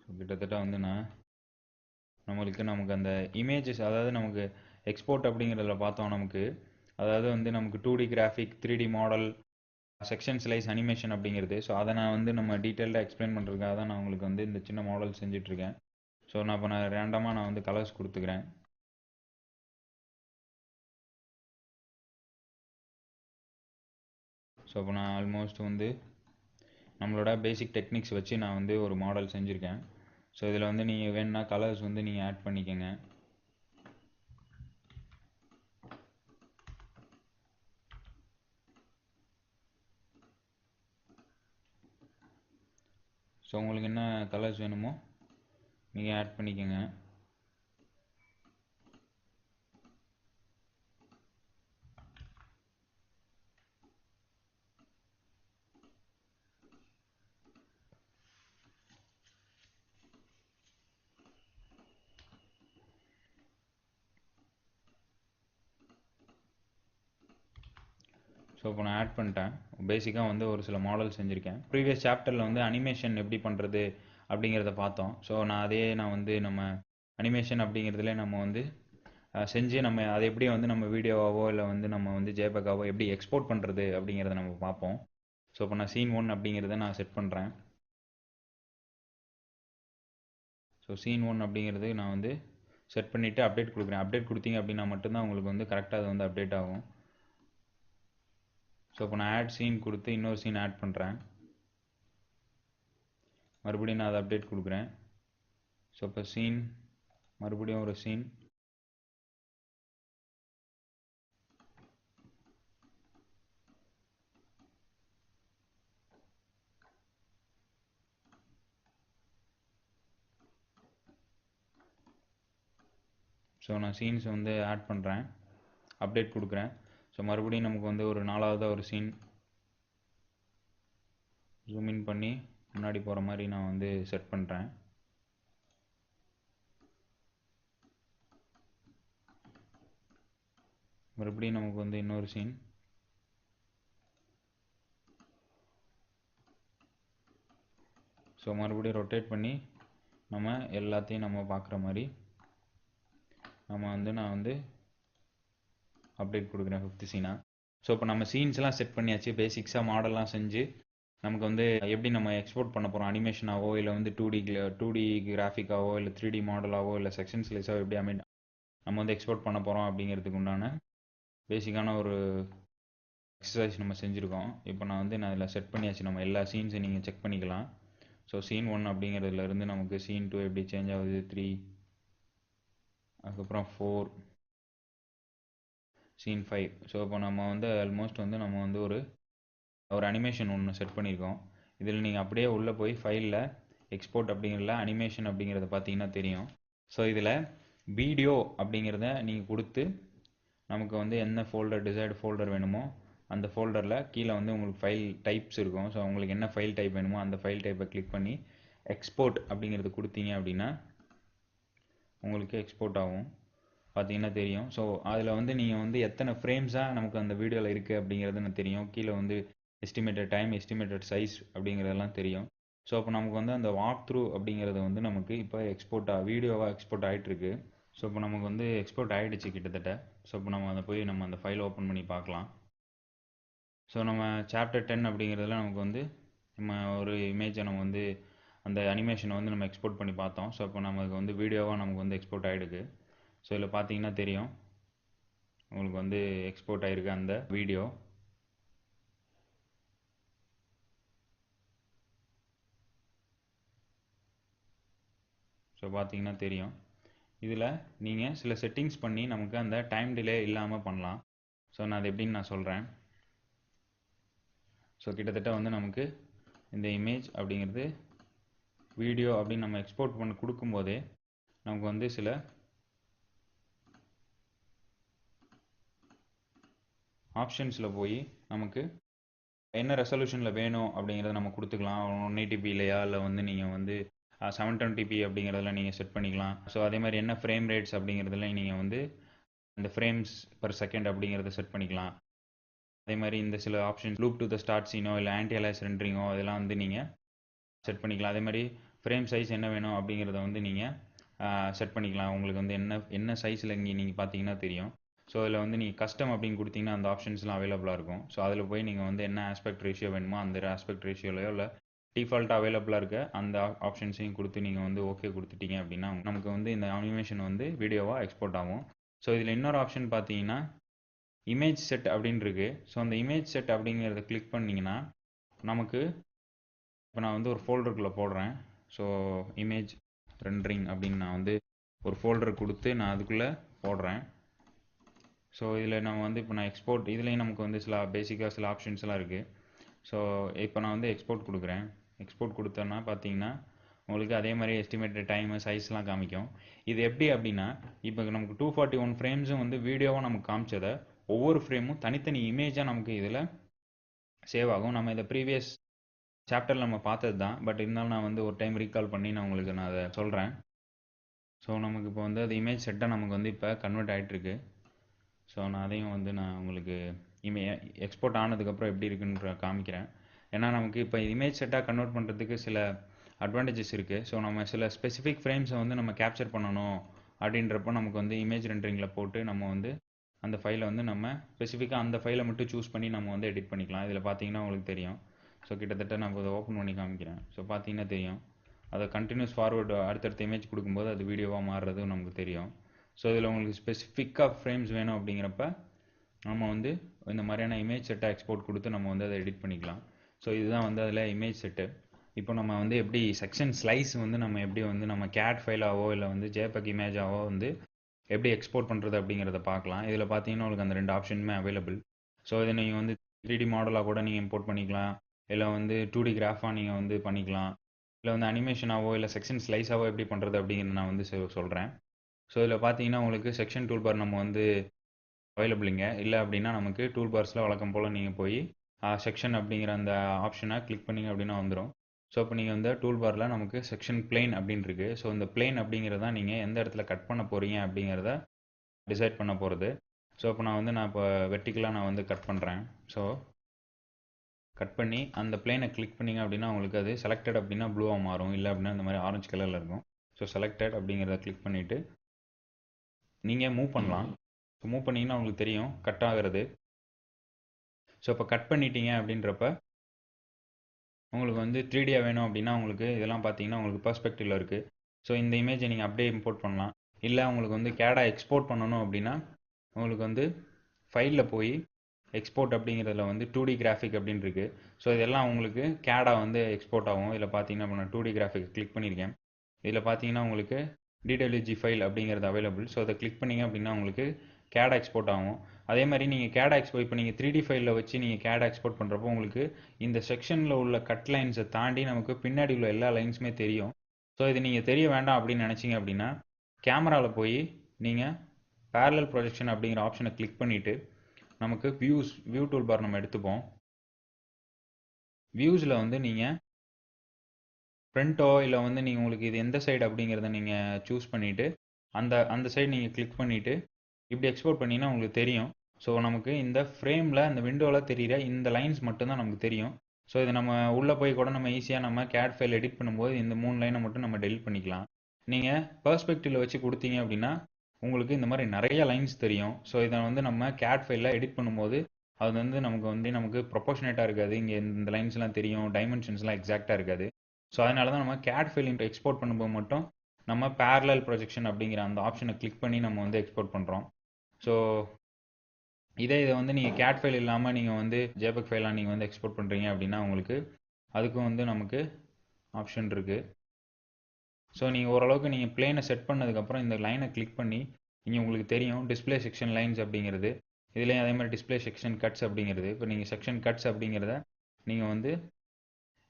ஸோ கிட்டத்தட்ட வந்து நமக்கு அந்த இமேஜஸ், அதாவது நமக்கு எக்ஸ்போர்ட் அப்படிங்கிறதுல பார்த்தோம் நமக்கு, அதாவது வந்து நமக்கு 2D graphic, 3D model, section, slice, animation அப்படிங்கிறது. ஸோ அதை நான் வந்து நம்ம டீட்டெயில்டாக எக்ஸ்பிளைன் பண்ணுறதுக்காக தான் நான் உங்களுக்கு வந்து இந்த சின்ன மாடல் செஞ்சிட்ருக்கேன். ஸோ இப்போ நான் ரேண்டமாக நான் வந்து கலர்ஸ் கொடுத்துக்கிறேன். ஸோ இப்போ நான் ஆல்மோஸ்ட் வந்து நம்மளோட பேசிக் டெக்னிக்ஸ் வச்சு நான் வந்து ஒரு மாடல் செஞ்சுருக்கேன். ஸோ இதில் வந்து நீங்கள் வேணுன்னா கலர்ஸ் வந்து நீங்கள் ஆட் பண்ணிக்கோங்க. ஸோ உங்களுக்கு என்ன கலர்ஸ் வேணுமோ நீங்கள் ஆட் பண்ணிக்கோங்க. ஸோ இப்போ நான் ஆட் பண்ணிட்டேன். பேசிக்காக வந்து ஒரு சில மாடல் செஞ்சுருக்கேன். ப்ரீவியஸ் சாப்டரில் வந்து அனிமேஷன் எப்படி பண்ணுறது அப்படிங்கிறத பார்த்தோம். ஸோ நான் வந்து நம்ம அனிமேஷன் அப்படிங்கிறதுல நம்ம வந்து செஞ்சு நம்ம அதை எப்படி வந்து நம்ம வீடியோவாவோ இல்லை வந்து நம்ம வந்து ஜேபேக்காவோ எப்படி எக்ஸ்போர்ட் பண்ணுறது அப்படிங்கிறத நம்ம பார்ப்போம். ஸோ இப்போ நான் சீன் 1 அப்படிங்கிறத நான் செட் பண்ணுறேன். ஸோ சீன் 1 அப்படிங்கிறது நான் வந்து செட் பண்ணிவிட்டு அப்டேட் கொடுக்குறேன். அப்டேட் கொடுத்தீங்க அப்படின்னா மட்டும்தான் உங்களுக்கு வந்து கரெக்டாக அது வந்து அப்டேட் ஆகும். ஸோ இப்போ நான் ஆட் சீன் கொடுத்து இன்னொரு சீன் ஆட் பண்ணுறேன். மறுபடியும் நான் அதை அப்டேட் கொடுக்குறேன். ஸோ இப்போ சீன் மறுபடியும் ஒரு சீன். ஸோ நான் சீன்ஸ் வந்து ஆட் பண்ணுறேன், அப்டேட் கொடுக்குறேன். ஸோ மறுபடியும் நமக்கு வந்து ஒரு 4ஆவதாக ஒரு சீன் ஜூம் இன் பண்ணி முன்னாடி போகிற மாதிரி நான் வந்து செட் பண்ணுறேன். மறுபடியும் நமக்கு வந்து இன்னொரு சீன். ஸோ மறுபடியும் ரொட்டேட் பண்ணி நம்ம எல்லாத்தையும் நம்ம பார்க்குற மாதிரி நான் வந்து அப்டேட் கொடுக்குறேன் 5th சீனாக. ஸோ இப்போ நம்ம சீன்ஸ்லாம் செட் பண்ணியாச்சு. பேசிக்ஸாக மாடல்லாம் செஞ்சு நமக்கு வந்து எப்படி நம்ம எக்ஸ்போர்ட் பண்ண போகிறோம், அனிமேஷனாவோ இல்லை வந்து 2D கிராஃபிக்காவோ இல்லை 3D மாடலாவோ இல்லை செக்ஷன் ஸ்லைஸாவோ எப்படி நம்ம வந்து எக்ஸ்போர்ட் பண்ண போகிறோம் அப்படிங்கிறதுக்கு உண்டான பேசிக்கான ஒரு எக்ஸசைஸ் நம்ம செஞ்சுருக்கோம். இப்போ நான் அதில் செட் பண்ணியாச்சு. நம்ம எல்லா சீன்ஸையும் நீங்கள் செக் பண்ணிக்கலாம். ஸோ சீன் 1 அப்படிங்கிறதுலேருந்து நமக்கு சீன் 2 எப்படி சேஞ்ச் ஆகுது, 3, அதுக்கப்புறம் 4, சீன் 5. ஸோ இப்போ நம்ம வந்து ஆல்மோஸ்ட் வந்து நம்ம வந்து ஒரு அனிமேஷன் ஒன்று செட் பண்ணியிருக்கோம். இதில் நீங்கள் அப்படியே உள்ளே போய் ஃபைலில் எக்ஸ்போர்ட் அப்படிங்கிறதுல அனிமேஷன் அப்படிங்கிறத பார்த்தீங்கன்னா தெரியும். ஸோ இதில் வீடியோ அப்படிங்கிறத நீங்கள் கொடுத்து நமக்கு வந்து என்ன ஃபோல்டர் டிசைர்டு ஃபோல்டர் வேணுமோ அந்த ஃபோல்டரில் கீழே வந்து உங்களுக்கு ஃபைல் டைப்ஸ் இருக்கும். ஸோ உங்களுக்கு என்ன ஃபைல் டைப் வேணுமோ அந்த ஃபைல் டைப்பை கிளிக் பண்ணி எக்ஸ்போர்ட் அப்படிங்கிறது கொடுத்தீங்க அப்படின்னா உங்களுக்கு எக்ஸ்போர்ட் ஆகும். பார்த்தீங்கன்னா தெரியும். ஸோ அதில் வந்து நீங்கள் வந்து எத்தனை ஃப்ரேம்ஸாக நமக்கு அந்த வீடியோவில் இருக்குது அப்படிங்கிறது தெரியும். கீழே வந்து எஸ்டிமேட்டட் டைம், எஸ்டிமேட்டட் சைஸ் அப்படிங்கிறதெல்லாம் தெரியும். ஸோ அப்போ நமக்கு வந்து அந்த வாக் த்ரூ அப்படிங்கிறது வந்து நமக்கு இப்போ வீடியோவாக எக்ஸ்போர்ட் ஆகிட்டுருக்கு. ஸோ இப்போ நமக்கு வந்து எக்ஸ்போர்ட் ஆகிடுச்சு கிட்டத்தட்ட. ஸோ இப்போ நம்ம அதை போய் நம்ம அந்த ஃபைல் ஓப்பன் பண்ணி பார்க்கலாம். ஸோ நம்ம சாப்டர் 10 அப்படிங்கிறதுல நமக்கு வந்து நம்ம ஒரு இமேஜை நம்ம வந்து அந்த அனிமேஷனை வந்து நம்ம எக்ஸ்போர்ட் பண்ணி பார்த்தோம். ஸோ இப்போ நமக்கு வந்து வீடியோவாக நமக்கு வந்து எக்ஸ்போர்ட் ஆகிடுது. ஸோ இதில் பார்த்தீங்கன்னா தெரியும் உங்களுக்கு வந்து எக்ஸ்போர்ட் ஆகிருக்கு அந்த வீடியோ. ஸோ பார்த்தீங்கன்னா தெரியும். இதில் நீங்கள் சில செட்டிங்ஸ் பண்ணி நமக்கு அந்த டைம் டிலே இல்லாமல் பண்ணலாம். ஸோ நான் அது எப்படின்னு நான் சொல்கிறேன். ஸோ கிட்டத்தட்ட வந்து நமக்கு இந்த இமேஜ் அப்படிங்கிறது வீடியோ அப்படின்னு நம்ம எக்ஸ்போர்ட் பண்ணி கொடுக்கும்போதே நமக்கு வந்து சில ஆப்ஷன்ஸில் போய் நமக்கு என்ன ரெசல்யூஷனில் வேணும் அப்படிங்கிறத நம்ம கொடுத்துக்கலாம். 180p இல்லையா, இல்லை வந்து நீங்கள் வந்து 720p அப்படிங்கிறதுல நீங்கள் செட் பண்ணிக்கலாம். ஸோ அதே மாதிரி என்ன ஃப்ரேம் ரேட்ஸ் அப்படிங்கிறதுல நீங்கள் வந்து இந்த ஃப்ரேம்ஸ் பர் செகண்ட் அப்படிங்கிறத செட் பண்ணிக்கலாம். அதே மாதிரி இந்த சில options loop to the start சீனோ இல்லை ஆன்டி அலைஸ் ரெண்டரிங்கோ அதெல்லாம் வந்து நீங்கள் செட் பண்ணிக்கலாம். அதே மாதிரி ஃப்ரேம் சைஸ் என்ன வேணும் அப்படிங்கிறத வந்து நீங்கள் செட் பண்ணிக்கலாம். உங்களுக்கு வந்து என்ன சைஸில் இங்கே நீங்கள் பார்த்தீங்கன்னா தெரியும். ஸோ அதில் வந்து நீங்கள் கஸ்டம் அப்படின்னு கொடுத்தீங்கன்னா அந்த ஆப்ஷன்ஸ்லாம் அவைலபிளாக இருக்கும். ஸோ அதில் போய் நீங்கள் வந்து என்ன ஆஸ்பெக்ட் ரேஷியோ வேணுமோ அந்த ஆஸ்பெக்ட் ரேஷியோலையோ இல்லை டிஃபால்ட்டாக அவைலபிளாக இருக்க அந்த ஆப்ஷன்ஸையும் கொடுத்து நீங்கள் வந்து ஓகே கொடுத்துட்டீங்க அப்படின்னா நமக்கு வந்து இந்த அனிமேஷன் வந்து வீடியோவாக எக்ஸ்போர்ட் ஆகும். ஸோ இதில் இன்னொரு ஆப்ஷன் பார்த்தீங்கன்னா இமேஜ் செட் அப்படின்னு இருக்குது. ஸோ அந்த இமேஜ் செட் அப்படிங்கிறத கிளிக் பண்ணிங்கன்னா நமக்கு இப்போ நான் வந்து ஒரு ஃபோல்டருக்குள்ளே போடுறேன். ஸோ இமேஜ் ரெண்டரிங் அப்படின்னு நான் வந்து ஒரு ஃபோல்டர் கொடுத்து நான் அதுக்குள்ளே போடுறேன். ஸோ இதில் நம்ம வந்து இப்போ நான் எக்ஸ்போர்ட் இதுலேயும் நமக்கு வந்து சில பேசிக்காக சில ஆப்ஷன்ஸ்லாம் இருக்குது. ஸோ இப்போ நான் வந்து எக்ஸ்போர்ட் கொடுக்குறேன். எக்ஸ்போர்ட் கொடுத்தோன்னா பார்த்தீங்கன்னா உங்களுக்கு அதே மாதிரி எஸ்டிமேட்டட் டைமு சைஸ்லாம் காமிக்கும். இது எப்படி அப்படின்னா, இப்போ நமக்கு 241 ஃப்ரேம்ஸும் வந்து வீடியோவாக நமக்கு காமிச்சதை ஒவ்வொரு ஃப்ரேமும் தனித்தனி இமேஜாக நமக்கு இதில் சேவ் ஆகும். நம்ம இதை ப்ரீவியஸ் சாப்டரில் நம்ம பார்த்தது தான், பட் இருந்தாலும் நான் வந்து ஒரு டைம் ரீகால் பண்ணி நான் அதை சொல்கிறேன். ஸோ நமக்கு இப்போ வந்து அது இமேஜ் செட்டாக நமக்கு வந்து இப்போ கன்வெர்ட் ஆகிட்டுருக்கு. ஸோ நான் அதையும் வந்து நான் உங்களுக்கு எக்ஸ்போர்ட் ஆனதுக்கப்புறம் எப்படி இருக்குன்ற காமிக்கிறேன். ஏன்னா நமக்கு இப்போ இமேஜ் செட்டாக கன்வெர்ட் பண்ணுறதுக்கு சில அட்வான்டேஜஸ் இருக்குது. ஸோ நம்ம சில ஸ்பெசிஃபிக் ஃப்ரேம்ஸை வந்து நம்ம கேப்சர் பண்ணணும் அப்படின்றப்போ நமக்கு வந்து இமேஜ் ரெண்டரிங்கில் போட்டு நம்ம வந்து அந்த ஃபைலை வந்து நம்ம ஸ்பெசிஃபிக்காக அந்த ஃபைலை மட்டும் சூஸ் பண்ணி நம்ம வந்து எடிட் பண்ணிக்கலாம். இதில் பார்த்தீங்கன்னா உங்களுக்கு தெரியும். ஸோ கிட்டத்தட்ட நான் இதை ஓப்பன் பண்ணி காமிக்கிறேன். ஸோ பார்த்தீங்கன்னா தெரியும், அதை கண்டினியூஸ் ஃபார்வர்டு அடுத்தடுத்த இமேஜ் கொடுக்கும்போது அது வீடியோவாக மாறுறது நமக்கு தெரியும். ஸோ இதில் உங்களுக்கு ஸ்பெசிஃபிக்காக ஃப்ரேம்ஸ் வேணும் அப்படிங்கிறப்ப நம்ம வந்து இந்த மாதிரியான இமேஜ் செட்டை எக்ஸ்போர்ட் கொடுத்து நம்ம வந்து அதை எடிட் பண்ணிக்கலாம். ஸோ இதுதான் வந்து அதில் இமேஜ் செட்டு. இப்போ நம்ம வந்து எப்படி செக்ஷன் ஸ்லைஸ் வந்து நம்ம எப்படி வந்து நம்ம கேட் ஃபைலாவோ இல்லை வந்து ஜேபக் இமேஜாவோ வந்து எப்படி எக்ஸ்போர்ட் பண்ணுறது அப்படிங்கிறத பார்க்கலாம். இதில் பார்த்தீங்கன்னா உங்களுக்கு அந்த 2 ஆப்ஷனுமே அவைலபிள். ஸோ இதை நீங்கள் வந்து 3D மாடலாக கூட நீங்கள் இம்போர்ட் பண்ணிக்கலாம், இல்லை வந்து 2D கிராஃபாக நீங்கள் வந்து பண்ணிக்கலாம், இல்லை வந்து அனிமேஷனாவோ இல்லை செக்ஷன் ஸ்லைஸாவோ எப்படி பண்ணுறது அப்படிங்கிறத நான் வந்து சொல்கிறேன். ஸோ இதில் பார்த்தீங்கன்னா உங்களுக்கு செக்ஷன் டூல் பார் நம்ம வந்து அவைலபிளுங்க. இல்லை அப்படின்னா நமக்கு டூல் பார்ஸில் வழக்கம் போல் நீங்கள் போய் செக்ஷன் அப்படிங்கிற அந்த ஆப்ஷனை கிளிக் பண்ணிங்க அப்படின்னா வந்துடும். ஸோ இப்போ நீங்கள் வந்து டூல் பாரில் நமக்கு செக்ஷன் பிளேன் அப்படின்னு இருக்குது. ஸோ இந்த பிளேன் அப்படிங்கிறத நீங்கள் எந்த இடத்துல கட் பண்ண போகிறீங்க அப்படிங்கிறத டிசைட் பண்ண போகிறது. ஸோ இப்போ நான் இப்போ வெர்டிக்கலாக நான் வந்து கட் பண்ணுறேன். ஸோ கட் பண்ணி அந்த பிளேனை கிளிக் பண்ணிங்க அப்படின்னா உங்களுக்கு அது செலக்டட் அப்படின்னா ப்ளூவாக மாறும், இல்லை அப்படின்னா இந்த மாதிரி ஆரஞ்சு கலரில் இருக்கும். ஸோ செலக்டட் அப்படிங்கிறத கிளிக் பண்ணிவிட்டு நீங்கள் மூவ் பண்ணலாம். ஸோ மூவ் பண்ணிங்கன்னா உங்களுக்கு தெரியும் கட் ஆகிறது. ஸோ இப்போ கட் பண்ணிட்டீங்க அப்படின்றப்ப உங்களுக்கு வந்து 3Dயாக வேணும் அப்படின்னா உங்களுக்கு இதெல்லாம் பார்த்தீங்கன்னா உங்களுக்கு பெர்ஸ்பெக்டிவில் இருக்குது. ஸோ இந்த இமேஜை நீங்கள் அப்படியே இம்போர்ட் பண்ணலாம். இல்லை உங்களுக்கு வந்து கேடாக எக்ஸ்போர்ட் பண்ணணும் அப்படின்னா உங்களுக்கு வந்து ஃபைலில் போய் எக்ஸ்போர்ட் அப்படிங்கிறதுல வந்து 2D கிராஃபிக் அப்படின்னு இருக்குது. ஸோ இதெல்லாம் உங்களுக்கு கேடாக வந்து எக்ஸ்போர்ட் ஆகும். இதில் பார்த்தீங்கன்னா நான் 2D கிராஃபிக் கிளிக் பண்ணியிருக்கேன். இதில் பார்த்தீங்கன்னா உங்களுக்கு DWG ஃபைல் அப்படிங்கிறது அவைலபிள். ஸோ அதை கிளிக் பண்ணிங்க அப்படின்னா உங்களுக்கு கேடா எக்ஸ்போர்ட் ஆகும். அதே மாதிரி நீங்கள் கேடா எக்ஸ்போர்ட் இப்போ நீங்கள் 3D ஃபைலில் வச்சு நீங்கள் கேடா எக்ஸ்போர்ட் பண்ணுறப்போ உங்களுக்கு இந்த செக்ஷனில் உள்ள கட் லைன்ஸை தாண்டி நமக்கு பின்னாடி உள்ள எல்லா லைன்ஸுமே தெரியும். ஸோ இது நீங்கள் தெரிய வேண்டாம் அப்படின்னு நினச்சிங்க அப்படின்னா கேமராவில் போய் நீங்கள் பேரலல் ப்ரொஜெக்ஷன் அப்படிங்கிற ஆப்ஷனை கிளிக் பண்ணிவிட்டு நமக்கு வியூ டூல் பார் நம்ம எடுத்துப்போம். வியூஸில் வந்து நீங்கள் ஃப்ரண்ட்டோ இல்லை வந்து நீங்கள் உங்களுக்கு இது எந்த சைடு அப்படிங்கிறத நீங்கள் சூஸ் பண்ணிவிட்டு அந்த சைடு நீங்கள் கிளிக் பண்ணிவிட்டு இப்படி எக்ஸ்போர்ட் பண்ணிங்கன்னா உங்களுக்கு தெரியும். ஸோ நமக்கு இந்த ஃப்ரேமில் அந்த விண்டோவில் தெரிகிற இந்த லைன்ஸ் மட்டும்தான் நமக்கு தெரியும். ஸோ இது நம்ம உள்ளே போய் கூட நம்ம ஈஸியாக நம்ம கேட் ஃபைல் எடிட் பண்ணும்போது இந்த 3 லைனை மட்டும் நம்ம டெலிட் பண்ணிக்கலாம். நீங்கள் பெர்ஸ்பெக்டிவில் வச்சு கொடுத்தீங்க அப்படின்னா உங்களுக்கு இந்த மாதிரி நிறைய லைன்ஸ் தெரியும். ஸோ இதை வந்து நம்ம கேட் ஃபைலில் எடிட் பண்ணும்போது அது வந்து நமக்கு ப்ரொபோஷனேட்டாக இருக்காது. இங்கே இந்த லைன்ஸ்லாம் தெரியும், டைமென்ஷன்ஸ்லாம் எக்ஸாக்டாக இருக்காது. ஸோ அதனால தான் நம்ம கேட் ஃபைல் எக்ஸ்போர்ட் பண்ணும்போது மட்டும் நம்ம பேரலல் ப்ரொஜெக்ஷன் அப்படிங்கிற அந்த ஆப்ஷனை கிளிக் பண்ணி நம்ம வந்து எக்ஸ்போர்ட் பண்ணுறோம். ஸோ இதை வந்து நீங்கள் கேட் ஃபைல் இல்லாமல் நீங்கள் வந்து ஜேபக் ஃபைலாக நீங்கள் வந்து எக்ஸ்போர்ட் பண்ணுறீங்க அப்படின்னா உங்களுக்கு அதுக்கும் வந்து நமக்கு ஆப்ஷன் இருக்குது. ஸோ நீங்கள் ஓரளவுக்கு நீங்கள் பிளேனை செட் பண்ணதுக்கப்புறம் இந்த லைனை கிளிக் பண்ணி இங்கே உங்களுக்கு தெரியும் டிஸ்பிளே செக்ஷன் லைன்ஸ் அப்படிங்கிறது. இதுலேயும் அதே மாதிரி டிஸ்பிளே செக்ஷன் கட்ஸ் அப்படிங்கிறது. இப்போ நீங்கள் செக்ஷன் கட்ஸ் அப்படிங்கிறத நீங்கள் வந்து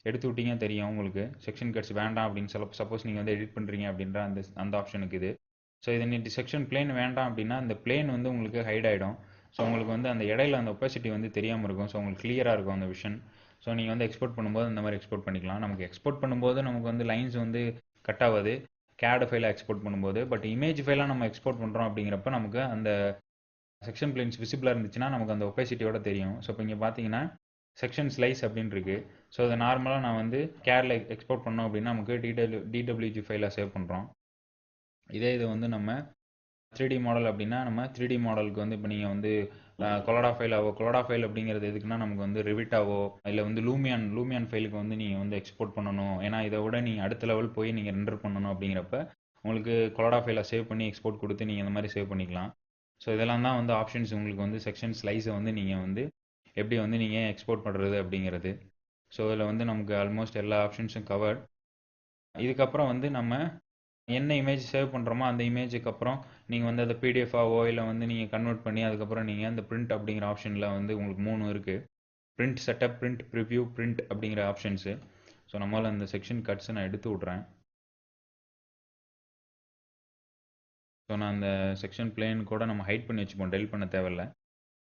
எடுத்து விட்டீங்க தெரியும் உங்களுக்கு செக்ஷன் கட்ஸ் வேண்டாம் அப்படின்னு சப்போஸ் நீங்கள் வந்து எடிட் பண்ணுறீங்க அப்படின்ற அந்த ஆப்ஷனுக்கு இது. ஸோ இது நீ செக்ஷன் பிளேன் வேண்டாம் அப்படின்னா அந்த பிளேன் வந்து உங்களுக்கு ஹைட் ஆகிடும். ஸோ உங்களுக்கு வந்து அந்த இடையில அந்த ஒப்பாசிட்டி வந்து தெரியாமல் இருக்கும். ஸோ உங்களுக்கு கிளியராக இருக்கும் அந்த விஷன். ஸோ நீங்கள் வந்து எக்ஸ்போர்ட் பண்ணும்போது இந்த மாதிரி எக்ஸ்போர்ட் பண்ணிக்கலாம். நமக்கு எக்ஸ்போர்ட் பண்ணும்போது நமக்கு வந்து லைன்ஸ் வந்து கட் ஆகாது கேட் ஃபைலாக எக்ஸ்போர்ட் பண்ணும்போது. பட் இமேஜ் ஃபைலாக நம்ம எக்ஸ்போர்ட் பண்ணுறோம் அப்படிங்கிறப்ப நமக்கு அந்த செக்ஷன் பிளேன்ஸ் விசிபிளாக இருந்துச்சுன்னா நமக்கு அந்த ஒப்பாசிட்டியோட தெரியும். ஸோ இப்போ இங்கே பார்த்தீங்கன்னா செக்ஷன் ஸ்லைஸ் அப்படின்னு இருக்கு. ஸோ அதை நார்மலாக நான் வந்து கேடில் எக்ஸ்போர்ட் பண்ணோம் அப்படின்னா நமக்கு DWG ஃபைலாக சேவ் பண்ணுறோம். இது வந்து நம்ம 3D மாடல் அப்படின்னா நம்ம 3D மாடலுக்கு வந்து இப்போ நீங்கள் வந்து கொலடா ஃபைல் அப்படிங்கிறது எதுக்குன்னா நமக்கு வந்து ரிவிட்டாவோ இல்லை வந்து லூமியான் ஃபைலுக்கு வந்து நீங்கள் வந்து எக்ஸ்போர்ட் பண்ணணும். ஏன்னா இதை விட நீங்கள் அடுத்த லெவல் போய் நீங்கள் ரெண்டர் பண்ணணும் அப்படிங்கிறப்ப உங்களுக்கு கொலடா ஃபைலை சேவ் பண்ணி எக்ஸ்போர்ட் கொடுத்து நீங்கள் இந்த மாதிரி சேவ் பண்ணிக்கலாம். ஸோ இதெல்லாம் தான் வந்து ஆப்ஷன்ஸ் உங்களுக்கு வந்து செக்ஷன் ஸ்லைஸை வந்து நீங்கள் வந்து எப்படி வந்து நீங்கள் எக்ஸ்போர்ட் பண்ணுறது அப்படிங்கிறது. ஸோ இதில் வந்து நமக்கு ஆல்மோஸ்ட் எல்லா ஆப்ஷன்ஸும் கவர்ட். இதுக்கப்புறம் வந்து நம்ம என்ன இமேஜ் சேவ் பண்ணுறோமோ அந்த இமேஜுக்கு அப்புறம் நீங்கள் வந்து அதை பிடிஎஃபாவோ இல்லை வந்து நீங்கள் கன்வெர்ட் பண்ணி அதுக்கப்புறம் நீங்கள் அந்த பிரிண்ட் அப்படிங்கிற ஆப்ஷனில் வந்து உங்களுக்கு 3 இருக்குது. Print setup, print preview, print அப்படிங்கிற ஆப்ஷன்ஸு. ஸோ நம்மளால் அந்த செக்ஷன் கட்ஸை நான் எடுத்து விட்றேன். ஸோ நான் அந்த செக்ஷன் பிளேன் கூட நம்ம ஹைட் பண்ணி வச்சுப்போம், டெலிட் பண்ண தேவையில்ல.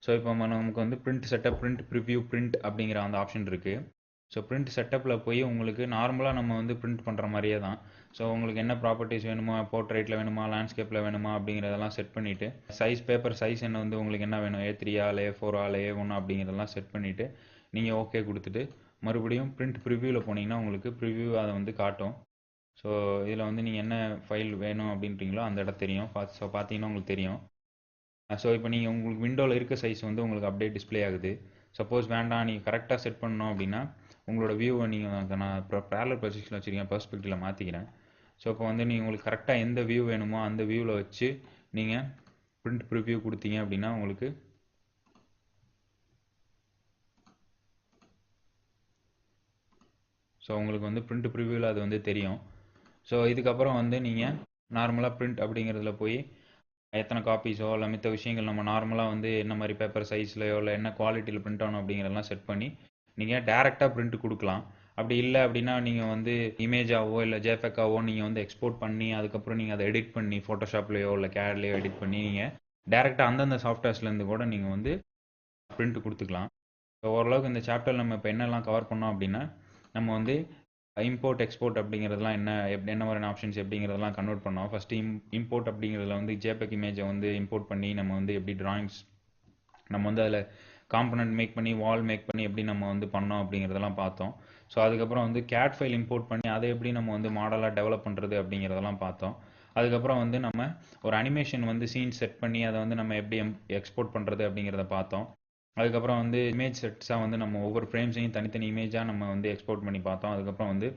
ஸோ இப்போ நமக்கு வந்து print setup, print preview, print அப்படிங்கிற அந்த ஆப்ஷன் இருக்குது. ஸோ பிரிண்ட் செட்டப்பில் போய் உங்களுக்கு நார்மலாக நம்ம வந்து பிரிண்ட் பண்ணுற மாதிரியே தான். ஸோ உங்களுக்கு என்ன ப்ராப்பர்ட்டிஸ் வேணுமா, போர்ட்ரேட்டில் வேணுமா, லேண்ட்ஸ்கேப்பில் வேணுமா அப்படிங்கிறதெல்லாம் செட் பண்ணிவிட்டு, சைஸ், பேப்பர் சைஸ் என்ன வந்து உங்களுக்கு என்ன வேணும், A3 A4 A1 அப்படிங்கிறதெல்லாம் செட் பண்ணிவிட்டு நீங்கள் ஓகே கொடுத்துட்டு மறுபடியும் பிரிண்ட் ப்ரிவ்யூவில் போனீங்கன்னா உங்களுக்கு ப்ரிவ்யூ அதை வந்து காட்டும். ஸோ இதில் வந்து நீங்கள் என்ன ஃபைல் வேணும் அப்படின்றீங்களோ அந்த இடம் தெரியும். ஸோ பார்த்தீங்கன்னா உங்களுக்கு தெரியும். ஸோ இப்போ நீங்கள் உங்களுக்கு விண்டோவில் இருக்க சைஸ் வந்து உங்களுக்கு அப்படியே டிஸ்ப்ளே ஆகுது. சப்போஸ் வேண்டாம், நீங்கள் கரெக்டாக செட் பண்ணணும் அப்படின்னா உங்களோட வியூவை நீங்கள், நான் இப்போ பேரலல் பொசிஷனில் வச்சுருக்கேன், பெர்ஸ்பெக்டிவில் மாற்றிக்கிறேன். ஸோ இப்போ வந்து நீங்கள் உங்களுக்கு கரெக்டாக எந்த வியூ வேணுமோ அந்த வியூவில் வச்சு நீங்கள் பிரிண்ட் ப்ரிவ்யூ கொடுத்தீங்க அப்படின்னா உங்களுக்கு வந்து பிரிண்ட் ப்ரிவ்யூவில் அது வந்து தெரியும். ஸோ இதுக்கப்புறம் வந்து நீங்கள் நார்மலாக பிரிண்ட் அப்படிங்கிறதுல போய் எத்தனை காப்பீஸோ இல்லை மித்த விஷயங்கள் நம்ம நார்மலாக வந்து என்ன மாதிரி பேப்பர் சைஸ்லையோ இல்லை என்ன குவாலிட்டியில் பிரிண்ட் ஆகணும் அப்படிங்கிறதெல்லாம் செட் பண்ணி நீங்கள் டேரெக்டாக பிரிண்ட் கொடுக்கலாம். அப்படி இல்லை அப்படின்னா நீங்கள் வந்து இமேஜாவோ இல்லை ஜேபெக்காவோ நீங்கள் வந்து எக்ஸ்போர்ட் பண்ணி அதுக்கப்புறம் நீங்கள் அதை எடிட் பண்ணி ஃபோட்டோஷாப்லேயோ இல்லை கேட்லேயோ எடிட் பண்ணி நீங்கள் டேரெக்டாக அந்தந்த சாஃப்ட்வேர்ஸ்லேருந்து கூட நீங்கள் வந்து பிரிண்ட் கொடுத்துக்கலாம். ஸோ ஓரளவுக்கு இந்த சாப்டர் நம்ம இப்போ என்னெல்லாம் கவர் பண்ணோம் அப்படின்னா, நம்ம வந்து இம்போர்ட் எக்ஸ்போர்ட் அப்படிங்கிறதுலாம் என்ன மாதிரியான ஆப்ஷன்ஸ் எப்படிங்கிறதெல்லாம் கன்வெர்ட் பண்ணோம். ஃபஸ்ட்டு இம்போர்ட் அப்படிங்கிறதுல வந்து ஜேபெக் இமேஜை வந்து இம்போர்ட் பண்ணி நம்ம வந்து எப்படி டிராயிங்ஸ் நம்ம வந்து அதில் காம்பனண்ட் மேக் பண்ணி வால் மேக் பண்ணி எப்படி நம்ம வந்து பண்ணோம் அப்படிங்கிறதெல்லாம் பார்த்தோம். ஸோ அதுக்கப்புறம் வந்து கேட் ஃபைல் இம்போர்ட் பண்ணி அதை எப்படி நம்ம வந்து மாடலாக டெவலப் பண்ணுறது அப்படிங்கிறதெல்லாம் பார்த்தோம். அதுக்கப்புறம் வந்து நம்ம ஒரு அனிமேஷன் வந்து சீன் செட் பண்ணி அதை வந்து நம்ம எப்படி எக்ஸ்போர்ட் பண்ணுறது அப்படிங்கிறத பார்த்தோம். அதுக்கப்புறம் வந்து இமேஜ் செட்ஸாக வந்து நம்ம ஒவ்வொரு ஃப்ரேம்ஸையும் தனித்தனி இமேஜாக நம்ம வந்து எக்ஸ்போர்ட் பண்ணி பார்த்தோம். அதுக்கப்புறம் வந்து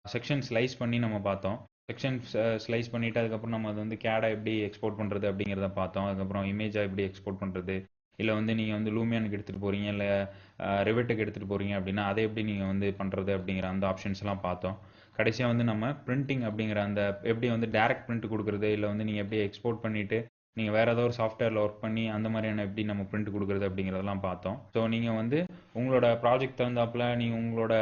செக்ஷன் ஸ்லைஸ் பண்ணி நம்ம பார்த்தோம். செக்ஷன் ஸ்லைஸ் பண்ணிவிட்டு அதுக்கப்புறம் நம்ம அது வந்து கேடை எப்படி எக்ஸ்போர்ட் பண்ணுறது அப்படிங்கிறத பார்த்தோம். அதுக்கப்புறம் இமேஜாக எப்படி எக்ஸ்போர்ட் பண்ணுறது, இல்லை வந்து நீங்கள் வந்து லூமியானுக்கு எடுத்துகிட்டு போகிறீங்க இல்லை ரிவெட்டுக்கு எடுத்துகிட்டு போகிறீங்க அப்படின்னா அதை எப்படி நீங்கள் வந்து பண்ணுறது அப்படிங்கிற அந்த ஆப்ஷன்ஸ்லாம் பார்த்தோம். கடைசியாக வந்து நம்ம பிரிண்டிங் அப்படிங்கிற அந்த எப்படி வந்து டேரக்ட் பிரிண்ட் கொடுக்குறது, இல்லை வந்து நீங்கள் எப்படி எக்ஸ்போர்ட் பண்ணிவிட்டு நீங்கள் வேறு ஏதோ ஒரு சாஃப்ட்வேரில் ஒர்க் பண்ணி அந்த மாதிரியான எப்படி நம்ம பிரிண்ட் கொடுக்குறது அப்படிங்கிறதெல்லாம் பார்த்தோம். ஸோ நீங்கள் வந்து உங்களோட ப்ராஜெக்ட் தகுந்தாப்பில் நீங்கள் உங்களோட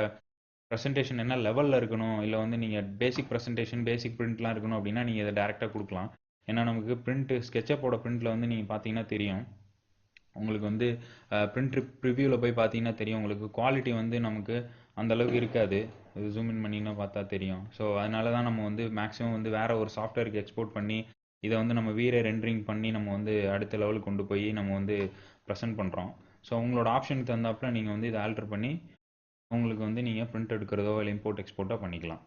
ப்ரெசன்டேஷன் என்ன லெவலில் இருக்கணும், இல்லை வந்து நீங்கள் பேசிக் ப்ரெசன்டேஷன் பேசிக் பிரிண்ட்லாம் இருக்கணும் அப்படின்னா நீங்கள் இதை டேரெக்டாக கொடுக்கலாம். ஏன்னா நமக்கு பிரிண்ட்டு ஸ்கெட்சப்போட பிரிண்ட்டில் வந்து நீங்கள் பார்த்தீங்கன்னா தெரியும், உங்களுக்கு வந்து பிரிண்ட் ப்ரிவ்யூவில் போய் பார்த்தீங்கன்னா தெரியும், உங்களுக்கு குவாலிட்டி வந்து நமக்கு அந்தளவுக்கு இருக்காது. இது ஜூம் இன் பண்ணிங்கன்னா பார்த்தா தெரியும். ஸோ அதனால தான் நம்ம வந்து மேக்ஸிமம் வந்து வேறு ஒரு சாஃப்ட்வேருக்கு எக்ஸ்போர்ட் பண்ணி இதை வந்து நம்ம ரெண்டரிங் பண்ணி நம்ம வந்து அடுத்த லெவலுக்கு கொண்டு போய் நம்ம வந்து ப்ரெசென்ட் பண்ணுறோம். ஸோ உங்களோட ஆப்ஷனுக்கு தகுந்தாப்பில் நீங்கள் வந்து இதை ஆல்டர் பண்ணி உங்களுக்கு வந்து நீங்கள் பிரிண்ட் எடுக்கிறதோ இல்லை இம்போர்ட் எக்ஸ்போர்ட்டோ பண்ணிக்கலாம்.